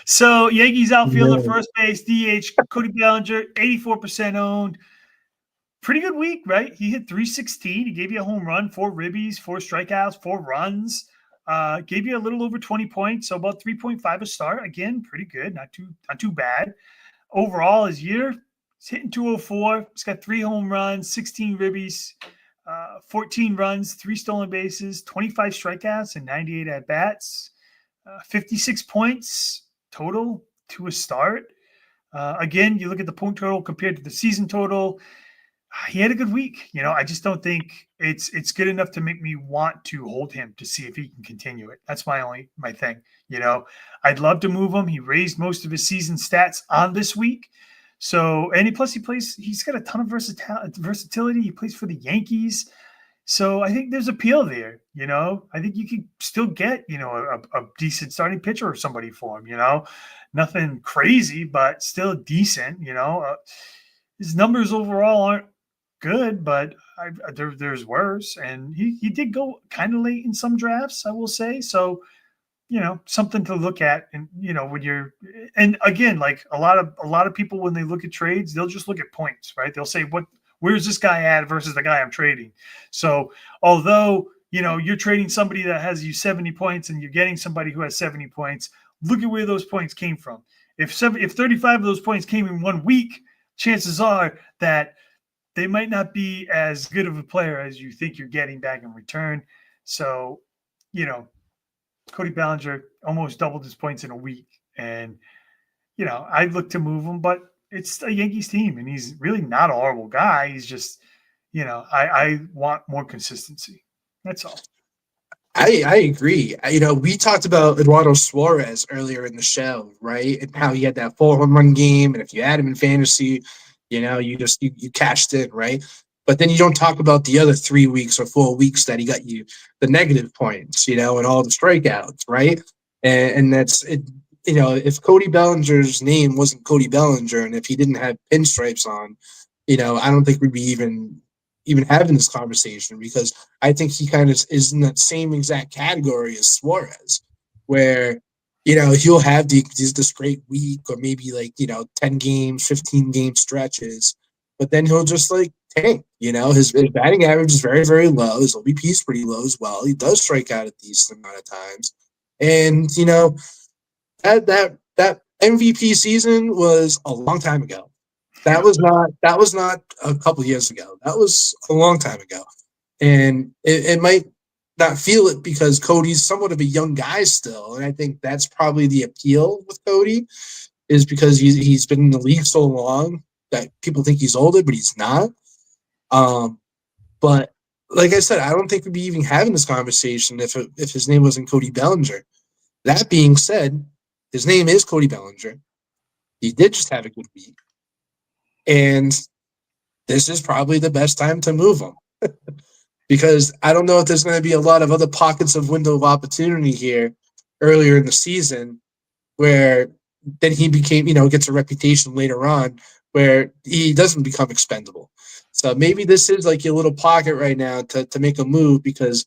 S2: So, Yankees outfielder, first base, DH, Cody Bellinger, 84% owned. Pretty good week, right? He hit 316. He gave you a home run, 4 ribbies, 4 strikeouts, 4 runs. Gave you a little over 20 points, so about 3.5 a start. Again, pretty good, not too bad. Overall, his year, he's hitting 204. He's got 3 home runs, 16 ribbies, 14 runs, 3 stolen bases, 25 strikeouts, and 98 at-bats. 56 points total to a start. Again, you look at the point total compared to the season total. He had a good week. I just don't think it's good enough to make me want to hold him to see if he can continue it. That's my thing. I'd love to move him. He raised most of his season stats on this week. So, and he's got a ton of versatility. He plays for the Yankees. So I think there's appeal there, I think you can still get, a decent starting pitcher or somebody for him, nothing crazy, but still decent, his numbers overall aren't good, but there's worse. And he did go kind of late in some drafts, I will say. So, something to look at. And, and again, like a lot of people, when they look at trades, they'll just look at points, right? They'll say, where's this guy at versus the guy I'm trading? So although, you're trading somebody that has you 70 points and you're getting somebody who has 70 points, look at where those points came from. If 35 of those points came in 1 week, chances are that they might not be as good of a player as you think you're getting back in return. So, Cody Bellinger almost doubled his points in a week. And, I'd look to move him, but it's a Yankees team, and he's really not a horrible guy. He's just, I want more consistency. That's all.
S3: I agree. We talked about Eduardo Suarez earlier in the show, right? And how he had that 4 home run game. And if you had him in fantasy, you cashed in, right? But then you don't talk about the other 3 weeks or 4 weeks that he got you the negative points, and all the strikeouts, right? And that's it. If Cody Bellinger's name wasn't Cody Bellinger, and if he didn't have pinstripes on, I don't think we'd be even having this conversation, because I think he kind of is in that same exact category as Suarez, where, he'll have this great week, or maybe 10 games, 15 game stretches, but then he'll just tank. His batting average is very, very low. His OBP is pretty low as well. He does strike out a decent amount of times. And, that MVP season was a long time ago. That was not a couple years ago. That was a long time ago. And it might not feel it because Cody's somewhat of a young guy still. And I think that's probably the appeal with Cody, is because he's been in the league so long that people think he's older, but he's not. But like I said, I don't think we'd be even having this conversation if his name wasn't Cody Bellinger. That being said, his name is Cody Bellinger. He did just have a good week. And this is probably the best time to move him. Because I don't know if there's going to be a lot of other pockets of window of opportunity here earlier in the season, where then he became, gets a reputation later on where he doesn't become expendable. So maybe this is your little pocket right now to make a move, because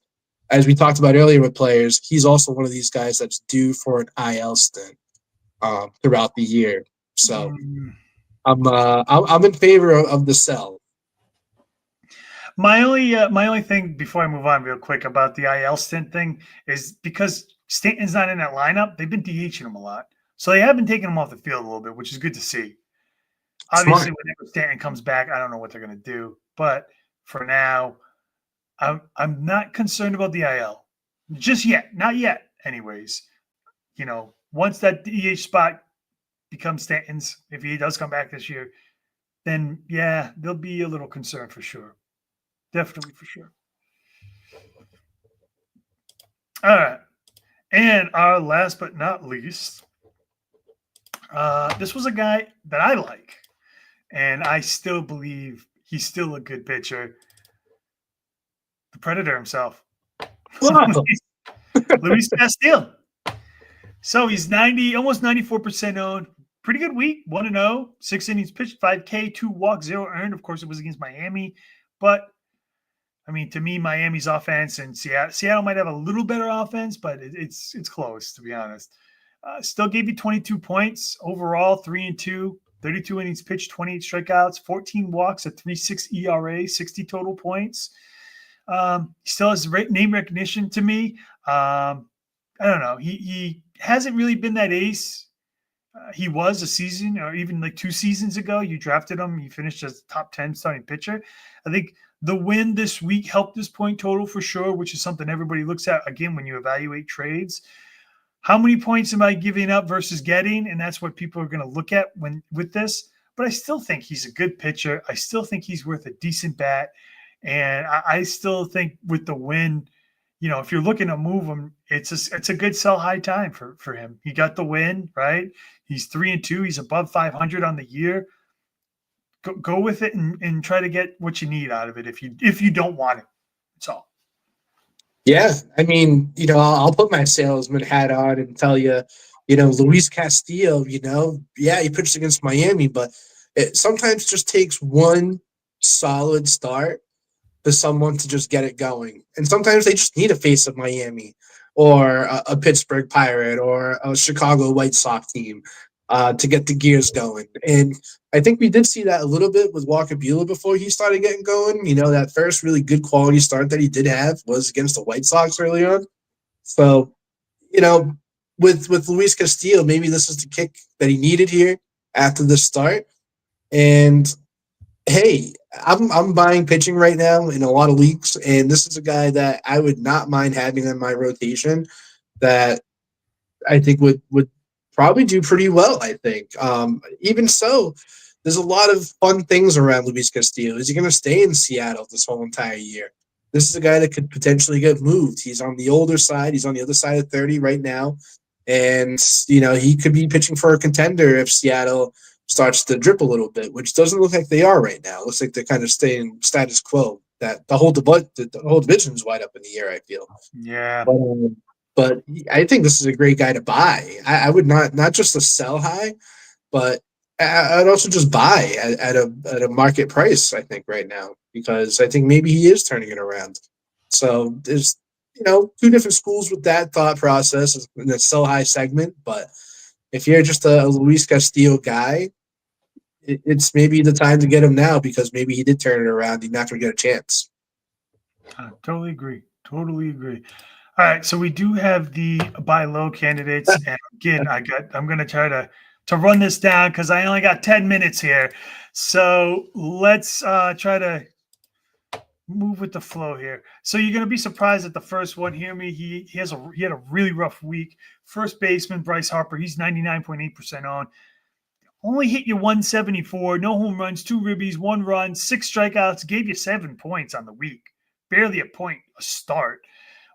S3: as we talked about earlier with players, he's also one of these guys that's due for an IL stint throughout the year. So I'm in favor of the sell.
S2: My only thing before I move on real quick about the IL stint thing is because Stanton's not in that lineup, they've been DHing him a lot. So they have been taking him off the field a little bit, which is good to see. Obviously, whenever Stanton comes back, I don't know what they're going to do. But for now, I'm not concerned about the IL. Just yet. Not yet, anyways. Once that DH spot becomes Stanton's, if he does come back this year, then, yeah, there'll be a little concern for sure. Definitely for sure. All right. And our last but not least, this was a guy that I like, and I still believe he's still a good pitcher. The Predator himself. Luis Castillo. So he's almost 94% owned. Pretty good week, 1-0, 6 innings pitched, 5K, 2 walks, 0 earned. Of course, it was against Miami. But, to me, Miami's offense and Seattle might have a little better offense, but it's close, to be honest. Still gave you 22 points overall, 3-2, 32 innings pitched, 28 strikeouts, 14 walks, a 3.6 ERA, 60 total points. He still has name recognition to me. I don't know. He hasn't really been that ace. He was a season or even 2 seasons ago. You drafted him. He finished as top 10 starting pitcher. I think the win this week helped his point total for sure, which is something everybody looks at, again, when you evaluate trades. How many points am I giving up versus getting? And that's what people are going to look at with this. But I still think he's a good pitcher. I still think he's worth a decent bat. And I still think with the win, if you're looking to move him, it's a good sell high time for him. He got the win, right? He's 3-2. He's above 500 on the year. go with it and try to get what you need out of it if you don't want it. That's all.
S3: Yeah, I mean, I'll put my salesman hat on and tell you, Luis Castillo, yeah, he pitched against Miami, but it sometimes just takes one solid start for someone to just get it going. And sometimes they just need a face of Miami or a Pittsburgh Pirate or a Chicago White Sox team to get the gears going. And I think we did see that a little bit with Walker Buehler before he started getting going. That first really good quality start that he did have was against the White Sox early on. So, with Luis Castillo, maybe this is the kick that he needed here after the start. And hey, I'm buying pitching right now in a lot of leagues, and this is a guy that I would not mind having in my rotation that I think would probably do pretty well, I think. Even so, there's a lot of fun things around Luis Castillo. Is he going to stay in Seattle this whole entire year? This is a guy that could potentially get moved. He's on the older side. He's on the other side of 30 right now. And, he could be pitching for a contender if Seattle starts to drip a little bit, which doesn't look like they are right now. It looks like they're kind of staying status quo. That the whole division is wide up in the air, I feel.
S2: Yeah.
S3: But I think this is a great guy to buy. I would not just to sell high, but I'd also just buy at a market price, I think, right now, because I think maybe he is turning it around. So there's, two different schools with that thought process in the sell high segment. But if you're just a Luis Castillo guy, it's maybe the time to get him now because maybe he did turn it around. He's not going to get a chance.
S2: I totally agree. Totally agree. All right, so we do have the buy low candidates, and again, I'm going to try to run this down because I only got 10 minutes here. So let's try to move with the flow here. So you're going to be surprised at the first one. Hear me. He had a really rough week. First baseman Bryce Harper. He's 99.8% on. Only hit you 174. No home runs, 2 ribbies, 1 run, 6 strikeouts. Gave you 7 points on the week. Barely a point a start.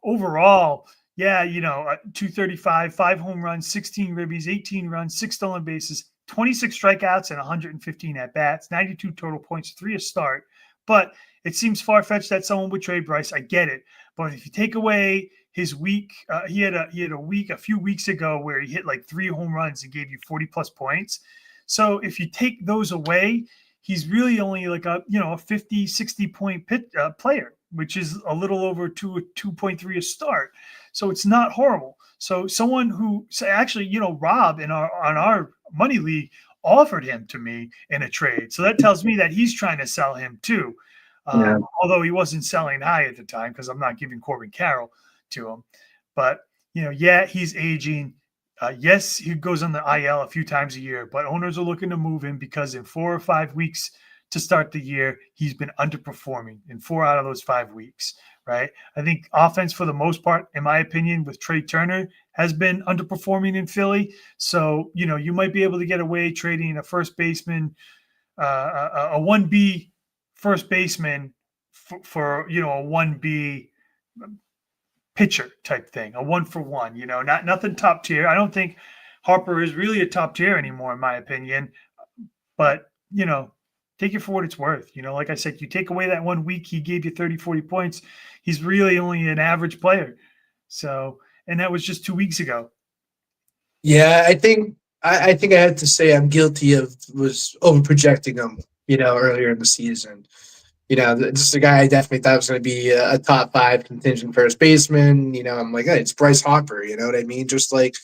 S2: Overall, yeah, 235, 5 home runs, 16 ribbies, 18 runs, 6 stolen bases, 26 strikeouts, and 115 at bats, 92 total points, 3 a start. But it seems far-fetched that someone would trade Bryce. I get it. But if you take away his week, he had a week a few weeks ago where he hit like 3 home runs and gave you 40-plus points. So if you take those away, he's really only like a 50, 60-point player, which is a little over 2.3 a start. So it's not horrible. So someone who actually, Rob on our money league offered him to me in a trade. So that tells me that he's trying to sell him too. Although he wasn't selling high at the time because I'm not giving Corbin Carroll to him. But, he's aging. Yes, he goes on the IL a few times a year, but owners are looking to move him because in 4 or 5 weeks to start the year, he's been underperforming in 4 out of those 5 weeks, right? I think offense, for the most part, in my opinion, with Trey Turner, has been underperforming in Philly. So, you might be able to get away trading a first baseman, a 1B first baseman for a 1B pitcher type thing, a 1-for-1, nothing top tier. I don't think Harper is really a top tier anymore, in my opinion, but, take it for what it's worth. Like I said, you take away that 1 week, he gave you 30, 40 points. He's really only an average player. So, and that was just 2 weeks ago.
S3: Yeah, I think I had to say I'm guilty of was overprojecting him, earlier in the season. This is a guy I definitely thought was going to be a top 5 contingent first baseman. I'm like, hey, it's Bryce Harper. You know what I mean? Just like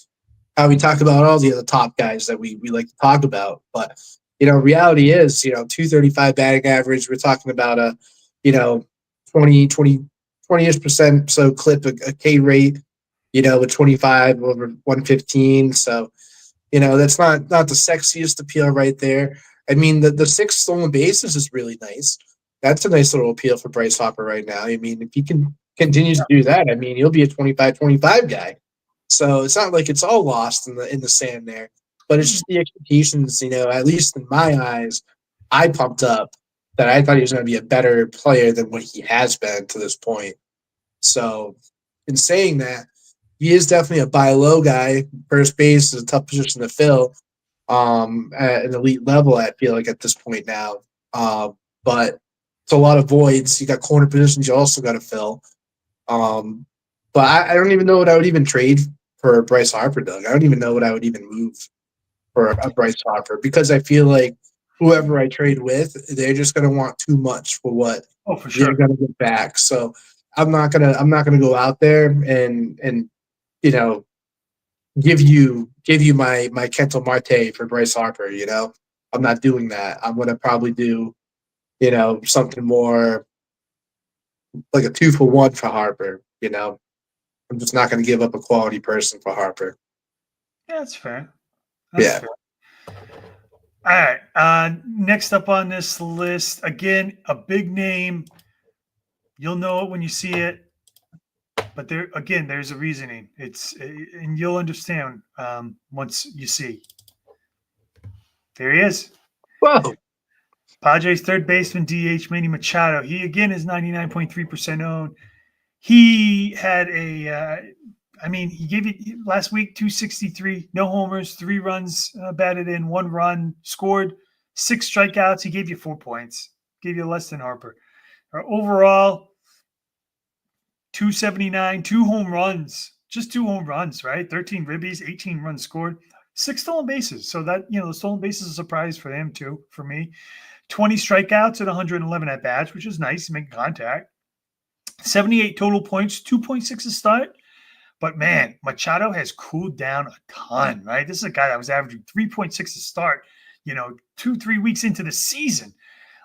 S3: how we talk about all the other top guys that we like to talk about. But, reality is, 235 batting average. We're talking about a, 20-ish% so clip a K rate, with 25 over 115. So, that's not the sexiest appeal right there. I mean, the 6 stolen bases is really nice. That's a nice little appeal for Bryce Harper right now. I mean, if he can continue to do that, I mean, he'll be a 25-25 guy. So it's not like it's all lost in the sand there. But it's just the expectations, at least in my eyes, I pumped up that I thought he was going to be a better player than what he has been to this point. So in saying that, he is definitely a buy low guy. First base is a tough position to fill at an elite level, I feel like, at this point now. But it's a lot of voids. You got corner positions you also got to fill. But I don't even know what I would even trade for Bryce Harper, Doug. I don't even know what I would even move for a Bryce Harper because I feel like whoever I trade with, they're just going to want too much for what
S2: for
S3: you're
S2: sure.
S3: going to get back. So I'm not gonna go out there and you know give you my Kentel Marte for Bryce Harper. You know, I'm not doing that. I'm gonna probably do something more like a 2-for-1 for Harper. You know, I'm just not gonna give up a quality person for Harper.
S2: Yeah, that's fair. That's fair. All right. Next up on this list, again, a big name. You'll know it when you see it, but there's a reasoning. And you'll understand once you see. There he is.
S3: Whoa.
S2: Padres third baseman DH Manny Machado. He again is 99.3% owned. He had he gave you last week 263, no homers, 3 runs batted in, 1 run scored, 6 strikeouts. He gave you 4 points, gave you less than Harper. Overall, 279, 2 home runs, just 2 home runs, right? 13 ribbies, 18 runs scored, 6 stolen bases. So that, the stolen bases is a surprise for him too, for me. 20 strikeouts at 111 at bats, which is nice, making contact. 78 total points, 2.6 a start. But man, Machado has cooled down a ton, right? This is a guy that was averaging 3.6 a start, 2-3 weeks into the season.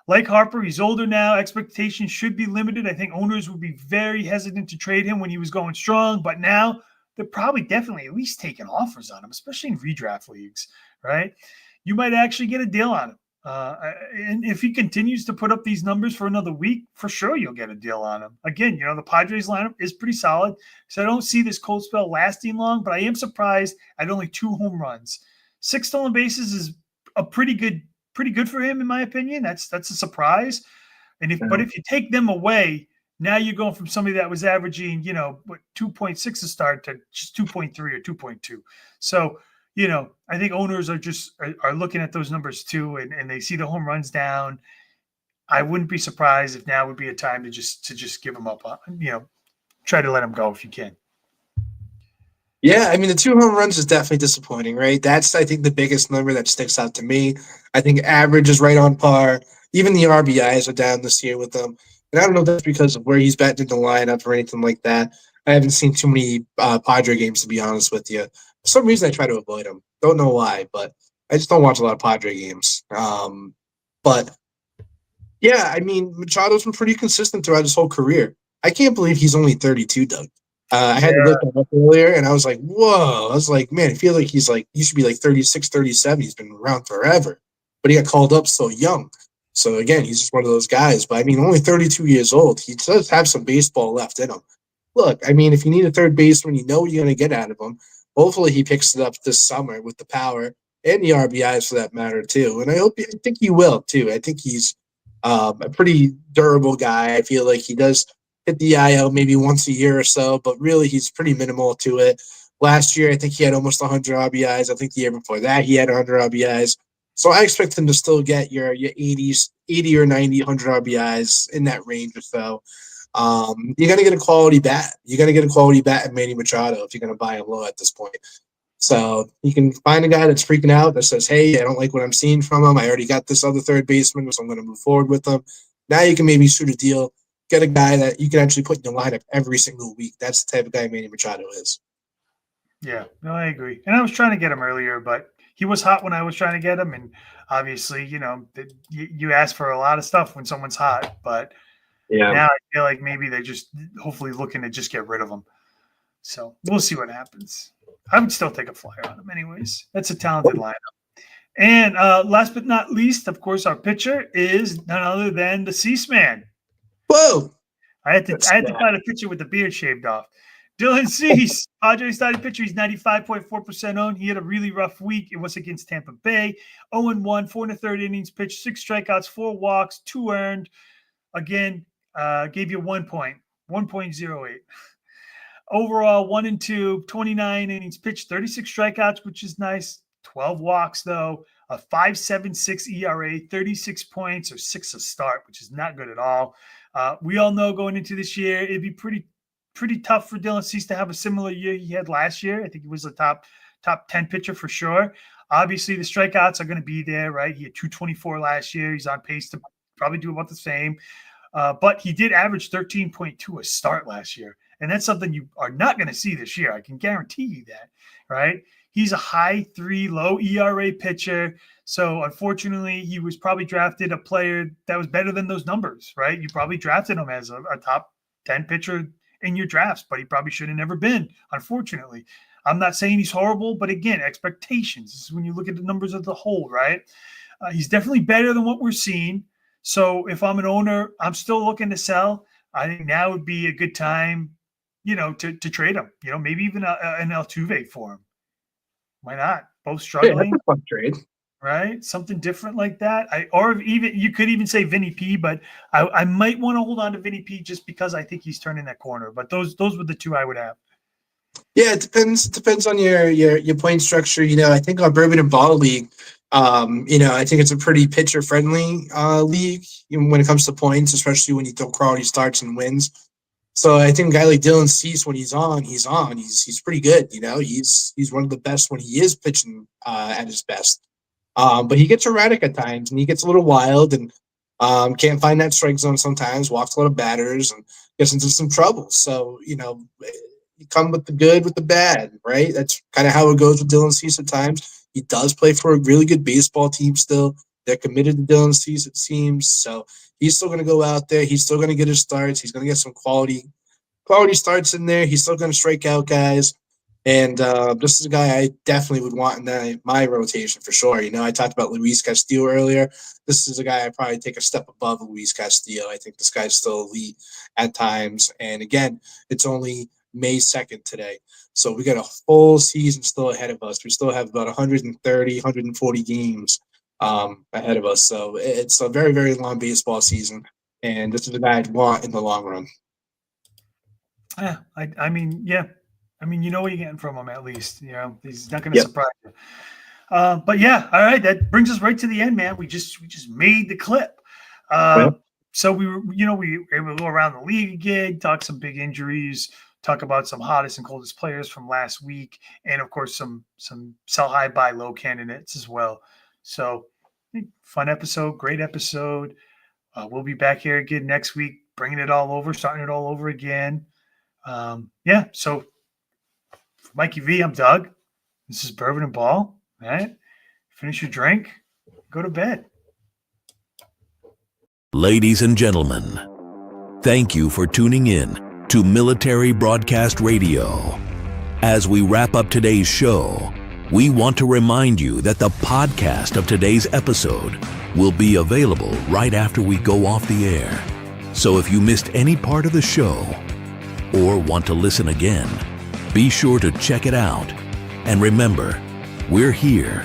S2: Like Harper, he's older now. Expectations should be limited. I think owners would be very hesitant to trade him when he was going strong. But now they're probably definitely at least taking offers on him, especially in redraft leagues, right? You might actually get a deal on him. And if he continues to put up these numbers for another week, for sure you'll get a deal on him. Again, the Padres lineup is pretty solid. So I don't see this cold spell lasting long, but I am surprised at only 2 home runs. 6 stolen bases is a pretty good for him, in my opinion. That's a surprise. And if you take them away, now you're going from somebody that was averaging, 2.6 a start to just 2.3 or 2.2. So, I think owners are looking at those numbers too, and they see the home runs down. I wouldn't be surprised if now would be a time to just give them up. Try to let them go if you can.
S3: Yeah, I mean, the 2 home runs is definitely disappointing, right? That's, I think, the biggest number that sticks out to me. I think average is right on par. Even the RBIs are down this year with them. And I don't know if that's because of where he's batting in the lineup or anything like that. I haven't seen too many Padre games, to be honest with you. For some reason, I try to avoid them. Don't know why, but I just don't watch a lot of Padre games. But, yeah, I mean, Machado's been pretty consistent throughout his whole career. I can't believe he's only 32, Doug. I had to look him up earlier, and I was like, whoa. I was like, man, I feel like he should be like 36, 37. He's been around forever. But he got called up so young. So, again, he's just one of those guys. But, I mean, only 32 years old. He does have some baseball left in him. Look, I mean, if you need a third baseman, you know what you're going to get out of him. Hopefully he picks it up this summer with the power and the RBIs for that matter, too. And I think he will, too. I think he's a pretty durable guy. I feel like he does hit the IL maybe once a year or so, but really he's pretty minimal to it. Last year, I think he had almost 100 RBIs. I think the year before that, he had 100 RBIs. So I expect him to still get your 80 or 90, 100 RBIs in that range or so. You're going to get a quality bat. You're going to get a quality bat in Manny Machado if you're going to buy him low at this point. So you can find a guy that's freaking out that says, hey, I don't like what I'm seeing from him. I already got this other third baseman, so I'm going to move forward with him. Now you can maybe shoot a deal. Get a guy that you can actually put in your lineup every single week. That's the type of guy Manny Machado is.
S2: Yeah, no, I agree. And I was trying to get him earlier, but he was hot when I was trying to get him. And obviously, you ask for a lot of stuff when someone's hot. But now I feel like maybe they're just hopefully looking to just get rid of him. So we'll see what happens. I would still take a flyer on him anyways. That's a talented lineup. And last but not least, of course, our pitcher is none other than the Cease-Man.
S3: Whoa!
S2: I had to find a picture with the beard shaved off. Dylan Cease, Padres starting pitcher. He's 95.4% owned. He had a really rough week. It was against Tampa Bay. 0-1, 4 1/3 innings pitched, 6 strikeouts, 4 walks, 2 earned. Again, gave you 1 point, 1.08. Overall, 1-2, 29 innings pitched, 36 strikeouts, which is nice. 12 walks, though, a 5.76 ERA, 36 points or 6 a start, which is not good at all. We all know going into this year, it'd be pretty tough for Dylan Cease to have a similar year he had last year. I think he was a top 10 pitcher for sure. Obviously, the strikeouts are going to be there, right? He had 224 last year. He's on pace to probably do about the same. But he did average 13.2 a start last year. And that's something you are not going to see this year. I can guarantee you that, right? He's a high 3, low ERA pitcher. So, unfortunately, he was probably drafted a player that was better than those numbers, right? You probably drafted him as a top 10 pitcher in your drafts, but he probably should have never been, unfortunately. I'm not saying he's horrible, but again, expectations. This is when you look at the numbers as a whole, right? He's definitely better than what we're seeing. So if I'm an owner, I'm still looking to sell. I think now would be a good time, to trade him. Maybe even an Altuve for him. Why not? Both struggling.
S3: Yeah, that's a fun trade.
S2: Right? Something different like that. You could even say Vinny P, but I might want to hold on to Vinny P just because I think he's turning that corner. But those were the two I would have.
S3: Yeah, it depends on your point structure. I think on Bourbon N Ball League, I think it's a pretty pitcher friendly league when it comes to points, especially when you throw quality starts and wins. So I think a guy like Dylan Cease, when he's on. He's pretty good. He's one of the best when he is pitching at his best. But he gets erratic at times, and he gets a little wild, and can't find that strike zone sometimes. Walks a lot of batters and gets into some trouble. So you come with the good, with the bad, right? That's kind of how it goes with Dylan Cease at times. He does play for a really good baseball team still. They're committed to Dylan Cease, it seems. So he's still going to go out there. He's still going to get his starts. He's going to get some quality starts in there. He's still going to strike out guys. And this is a guy I definitely would want in my rotation for sure. I talked about Luis Castillo earlier. This is a guy I'd probably take a step above Luis Castillo. I think this guy's still elite at times. And again, it's only May 2nd today. So we got a full season still ahead of us. We still have about 130, 140 games ahead of us. So it's a very, very long baseball season. And this is a guy I'd want in the long run.
S2: Yeah, I mean, you know what you're getting from him at least. He's not going to surprise you. But yeah, all right. That brings us right to the end, man. We just made the clip. So we were able to go around the league again, talk some big injuries, talk about some hottest and coldest players from last week, and of course some sell high, buy low candidates as well. So fun episode, great episode. We'll be back here again next week, starting it all over again. So for Mikey V, I'm Doug. This is Bourbon N Ball. All right, finish your drink, go to bed.
S16: Ladies and gentlemen, thank you for tuning in to Military Broadcast Radio. As we wrap up today's show, we want to remind you that the podcast of today's episode will be available right after we go off the air. So if you missed any part of the show or want to listen again, be sure to check it out. And remember, we're here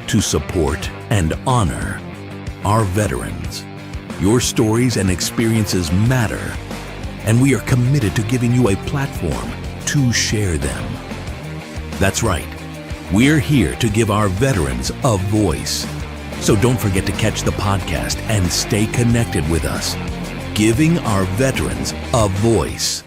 S16: to support and honor our veterans. Your stories and experiences matter, and we are committed to giving you a platform to share them. That's right. We're here to give our veterans a voice. So don't forget to catch the podcast and stay connected with us. Giving our veterans a voice.